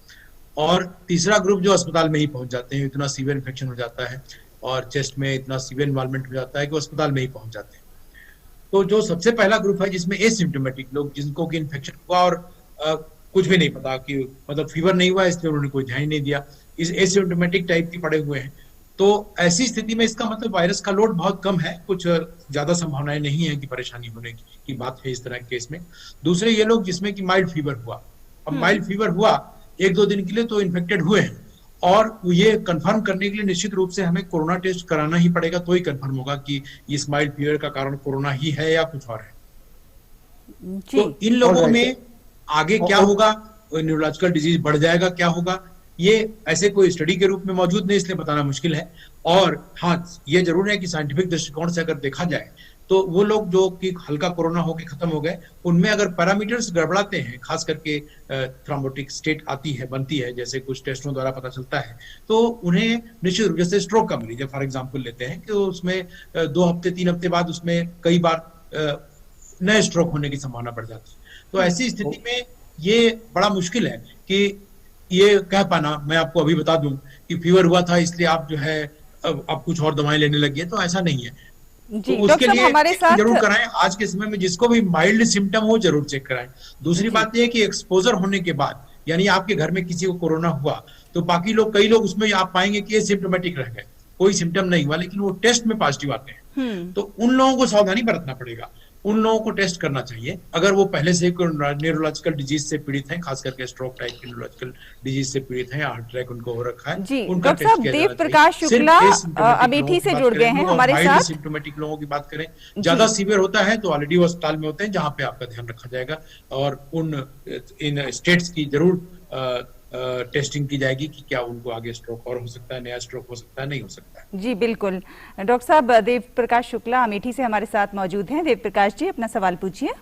और तीसरा ग्रुप जो अस्पताल में ही पहुंच जाते हैं, इतना सीवियर इन्फेक्शन हो जाता है और चेस्ट में इतना सीवियर इन्वॉल्वमेंट हो जाता है कि वो अस्पताल में ही पहुंच जाते हैं। तो जो सबसे पहला ग्रुप है जिसमें एसिम्प्टोमेटिक लोग, जिनको कि इन्फेक्शन हुआ और कुछ भी नहीं पता, कि मतलब फीवर नहीं हुआ इसलिए उन्होंने कोई ध्यान नहीं दिया, इस एसिम्प्टोमेटिक टाइप के पड़े हुए हैं, तो ऐसी स्थिति में इसका मतलब वायरस का लोड बहुत कम है, कुछ ज्यादा संभावनाएं नहीं है कि परेशानी होने की बात है इस तरह के केस में। दूसरे ये लोग जिसमें कि माइल्ड फीवर हुआ, अब माइल्ड फीवर हुआ 1-2 दिन के लिए तो इन्फेक्टेड हुए हैं, और ये कंफर्म करने के लिए निश्चित रूप से हमें कोरोना टेस्ट कराना ही पड़ेगा, तो ही कंफर्म होगा कि इस माइल्ड फीवर का कारण कोरोना ही है या कुछ और है। तो इन लोगों में आगे क्या होगा, न्यूरोलॉजिकल डिजीज बढ़ जाएगा, क्या होगा, ये ऐसे कोई स्टडी के रूप में मौजूद नहीं, इसलिए बताना मुश्किल है। और हाँ, ये जरूर है कि साइंटिफिक दृष्टिकोण से अगर देखा जाए तो वो लोग जो कि हल्का कोरोना होकर खत्म हो गए, उनमें अगर पैरामीटर्स गड़बड़ाते हैं, खास करके थ्रोम्बोटिक स्टेट आती है, बनती है, जैसे कुछ टेस्टों द्वारा पता चलता है, तो उन्हें निश्चित रूप से स्ट्रोक का मरीज फॉर एग्जाम्पल लेते हैं कि उसमें 2 हफ्ते 3 हफ्ते बाद उसमें कई बार नए स्ट्रोक होने की संभावना बढ़ जाती है। तो ऐसी स्थिति में ये बड़ा मुश्किल है कि ये कह पाना, मैं आपको अभी बता दूं कि फीवर हुआ था इसलिए आप जो है अब कुछ और दवाएं लेने लगी है, तो ऐसा नहीं है। तो उसके लिए हमारे साथ जरूर कराएं, आज के समय में जिसको भी माइल्ड सिम्टम हो जरूर चेक कराएं। दूसरी बात यह है कि एक्सपोजर होने के बाद, यानी आपके घर में किसी को कोरोना हुआ तो बाकी लोग, कई लोग उसमें आप पाएंगे कि ये सिम्टोमेटिक रह गए, कोई सिम्टम नहीं हुआ, लेकिन वो टेस्ट में पॉजिटिव आते हैं, तो उन लोगों को सावधानी बरतना पड़ेगा, उन लोगों को टेस्ट करना चाहिए। अगर वो पहले से न्यूरोलॉजिकल डिजीज से पीड़ित हैं, खास करके स्ट्रोक टाइप की न्यूरोलॉजिकल डिजीज से पीड़ित हैं, हार्ट अटैक उनको हो रखा है, जी, उनका डॉक्टर साहब देव प्रकाश शुक्ला अमेठी से जुड़ गए हैं हमारे साथ। सिम्टोमेटिक लोगों की बात करें, ज्यादा सीवियर होता है तो ऑलरेडी वो अस्पताल में होते हैं, जहां पे आपका ध्यान रखा जाएगा, और इन स्टेट्स की जरूर टेस्टिंग की जाएगी कि क्या उनको आगे स्ट्रोक और हो सकता है, नया स्ट्रोक हो सकता है, नहीं हो सकता है। जी बिल्कुल। डॉक्टर साहब देव प्रकाश शुक्ला अमेठी से हमारे साथ मौजूद हैं। देव प्रकाश जी, अपना सवाल पूछिए।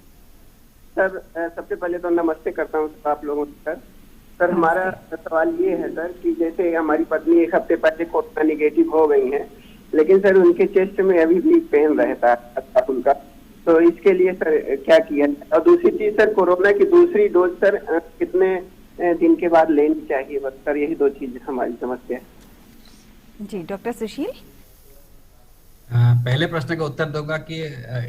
सर सबसे पहले तो नमस्ते करता हूँ आप लोगों से। सर हमारा सवाल ये है सर कि जैसे हमारी पत्नी 1 हफ्ते पहले कोरोना निगेटिव हो गई है, लेकिन सर उनके चेस्ट में अभी भी पेन रहता है उनका, तो इसके लिए सर क्या किया? और दूसरी चीज सर, कोरोना की दूसरी डोज सर कितने दिन के बाद लेनी चाहिए? बस सर यही 2 चीज हमारी समस्या है। जी डॉक्टर सुशील। पहले प्रश्न का उत्तर दूंगा कि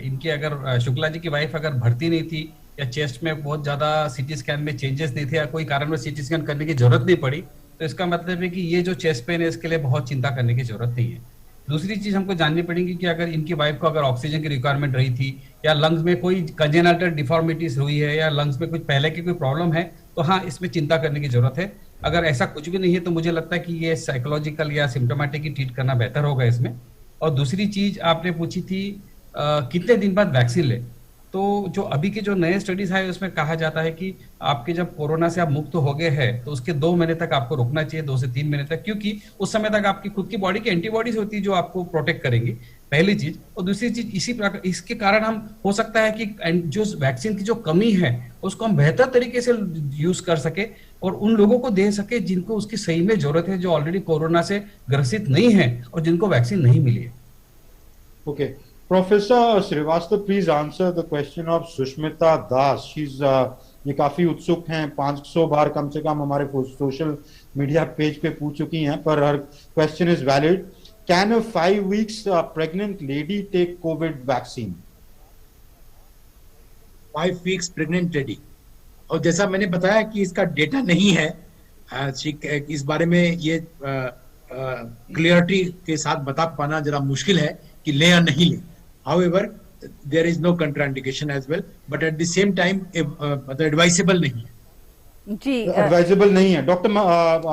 इनकी अगर शुक्ला जी की वाइफ अगर भर्ती नहीं थी या चेस्ट में बहुत ज्यादा सीटी स्कैन में चेंजेस नहीं थे या कोई कारण में सीटी स्कैन करने की जरूरत नहीं पड़ी, तो इसका मतलब है कि ये जो चेस्ट पेन है इसके लिए बहुत चिंता करने की जरूरत नहीं है। दूसरी चीज हमको जाननी पड़ेगी कि अगर इनकी वाइफ को अगर ऑक्सीजन की रिक्वायरमेंट रही थी या लंग्स में कोई कंजेनिटल डिफॉर्मिटीज हुई है या लंग्स में कुछ पहले की कोई प्रॉब्लम है, तो हाँ इसमें चिंता करने की जरूरत है। अगर ऐसा कुछ भी नहीं है तो मुझे लगता है कि ये साइकोलॉजिकल या सिम्टोमेटिक ही ट्रीट करना बेहतर होगा इसमें। और दूसरी चीज आपने पूछी थी कितने दिन बाद वैक्सीन ले, तो जो अभी के जो नए स्टडीज है उसमें कहा जाता है कि आपके जब कोरोना से आप मुक्त हो गए हैं तो उसके 2 महीने तक आपको रुकना चाहिए, 2 से 3 महीने तक, क्योंकि उस समय तक आपकी खुद की बॉडी की एंटीबॉडीज होती है जो आपको प्रोटेक्ट करेंगी, पहली चीज। और दूसरी चीज इसी प्रकार इसके कारण हम हो सकता है कि जो वैक्सीन की जो कमी है उसको हम बेहतर तरीके से यूज कर सके और उन लोगों को दे सके जिनको उसकी सही में जरूरत है, जो ऑलरेडी कोरोना से ग्रसित नहीं है और जिनको वैक्सीन नहीं मिली है। Okay, professor Srivastava, please answer the question of Sushmita Das. ये काफी उत्सुक हैं, 500 बार कम से कम हमारे सोशल मीडिया पेज पे पूछ चुकी हैं, पर हर question is valid. Can a 5 weeks pregnant lady take COVID vaccine? 5 weeks pregnant lady, और जैसा मैंने बताया कि इसका डेटा नहीं है, इस बारे में ये क्लियरिटी के साथ बता पाना जरा मुश्किल है कि ले या नहीं ले। However, there is no contraindication as well, but at the same time, advisable नहीं है। जी, advisable नहीं है। Doctor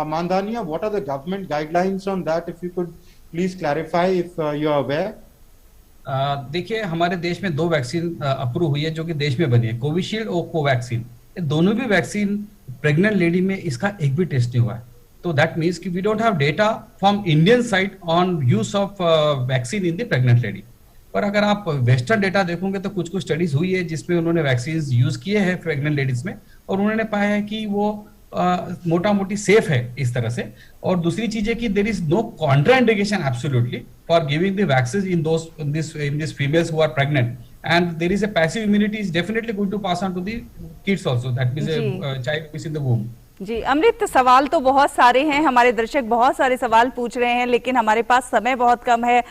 Mandhania, what are the government guidelines on that? If you could please clarify if you are aware. देखिए, हमारे देश में 2 vaccine approve हुई है जो कि देश में बनी है, कोविशील्ड और कोवैक्सीन। ये दोनों भी वैक्सीन प्रेग्नेंट लेडी में इसका एक भी टेस्ट नहीं हुआ है, तो दैट मीन्स कि we don't have data from Indian side on use of vaccine in the pregnant lady. पर अगर आप वेस्टर्न डेटा देखोगे तो कुछ स्टडीज हुई है जिसमें उन्होंने वैक्सीन यूज किए हैं प्रेग्नेंट लेडीज में, और उन्होंने पाया है कि वो मोटा मोटी सेफ है इस तरह से। और दूसरी चीज है कि there is no contraindication absolutely for giving the vaccine in this females who are pregnant, and there is a passive immunity is definitely going to pass on to the kids also, that means a child who is in the womb. जी अमृत, सवाल तो बहुत सारे हैं, हमारे दर्शक बहुत सारे सवाल पूछ रहे हैं, लेकिन हमारे पास समय बहुत कम है।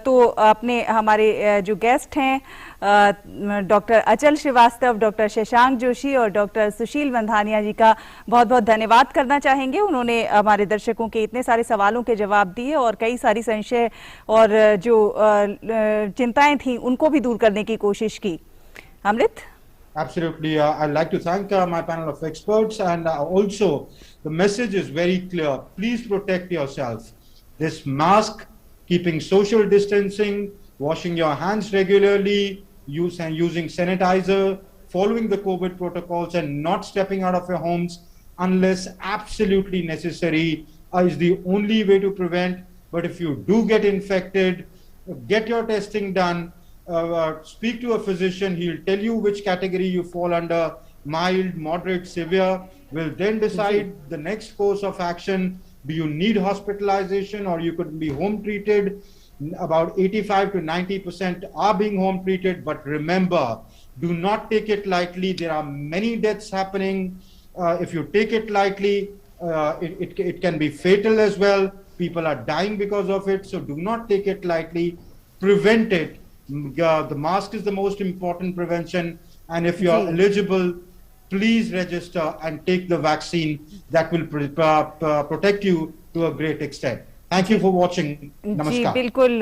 तो अपने हमारे जो गेस्ट हैं डॉक्टर अचल श्रीवास्तव, डॉक्टर शशांक जोशी और डॉक्टर सुशील वंधानिया जी का बहुत बहुत धन्यवाद करना चाहेंगे। उन्होंने हमारे दर्शकों के इतने सारे सवालों के जवाब दिए और कई सारी संशय और जो चिंताएं थी उनको भी दूर करने की कोशिश की। अमृत। Absolutely. I'd like to thank my panel of experts, and also the message is very clear. Please protect yourself. This mask, keeping social distancing, washing your hands regularly, using sanitizer, following the COVID protocols, and not stepping out of your homes unless absolutely necessary is the only way to prevent. But if you do get infected, get your testing done. Speak to a physician. He'll tell you which category you fall under, mild, moderate, severe. Will then decide the next course of action. Do you need hospitalization, or you could be home treated? About 85 to 90% are being home treated, but remember, do not take it lightly. There are many deaths happening. If you take it lightly, it can be fatal as well. People are dying because of it, so do not take it lightly. Prevent it. The mask is the most important prevention, and if you are eligible, please register and take the vaccine. That will protect you to a great extent. Thank you for watching. नमस्कार। जी बिल्कुल,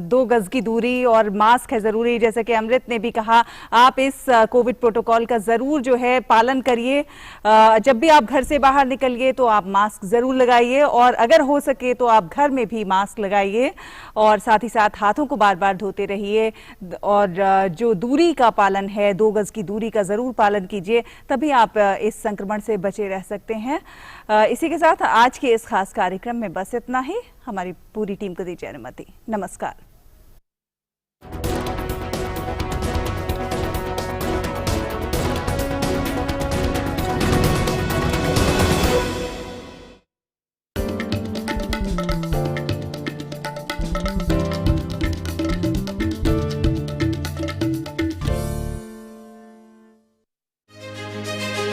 2 गज की दूरी और mask है जरूरी, जैसे कि अमृत ने भी कहा। आप इस कोविड प्रोटोकॉल का जरूर जो है पालन करिए। जब भी आप घर से बाहर निकलिए तो आप मास्क जरूर लगाइए, और अगर हो सके तो आप घर में भी मास्क लगाइए, और साथ ही साथ हाथों को बार बार धोते रहिए, और जो दूरी का पालन है, 2 गज की दूरी का जरूर पालन कीजिए, तभी आप इस संक्रमण से बचे रह सकते हैं। इसी के साथ आज के इस खास कार्यक्रम में बस इतना ही। हमारी पूरी टीम को दीजिए अनुमति। नमस्कार।